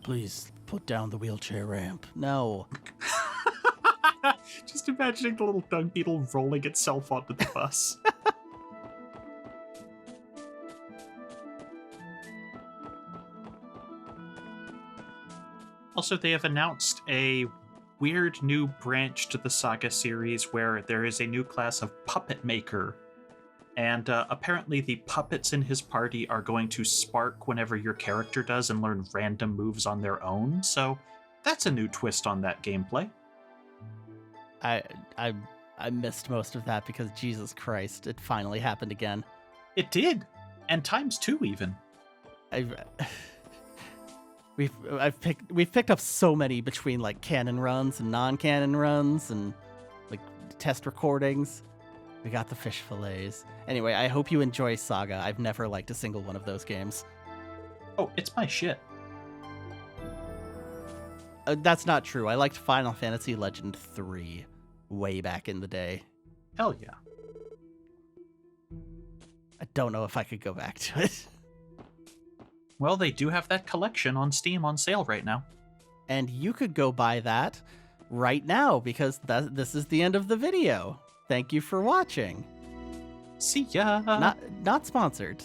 Please put down the wheelchair ramp. No. Just imagining the little dung beetle rolling itself onto the bus. Also, they have announced a weird new branch to the Saga series where there is a new class of Puppet Maker. And apparently the puppets in his party are going to spark whenever your character does and learn random moves on their own. So that's a new twist on that gameplay. I missed most of that because Jesus Christ, it finally happened again. It did. And times 2 even. We've picked up so many between like canon runs and non-canon runs and like test recordings. We got the fish fillets. Anyway, I hope you enjoy Saga. I've never liked a single one of those games. Oh, it's my shit. That's not true. I liked Final Fantasy Legend 3 way back in the day. Hell yeah. I don't know if I could go back to it. Well, they do have that collection on Steam on sale right now. And you could go buy that right now because this is the end of the video. Thank you for watching. See ya. Not sponsored.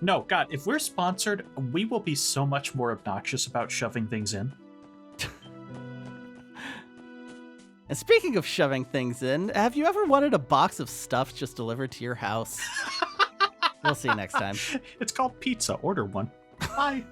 No, God, if we're sponsored, we will be so much more obnoxious about shoving things in. And speaking of shoving things in, have you ever wanted a box of stuff just delivered to your house? We'll see you next time. It's called pizza. Order one. Bye.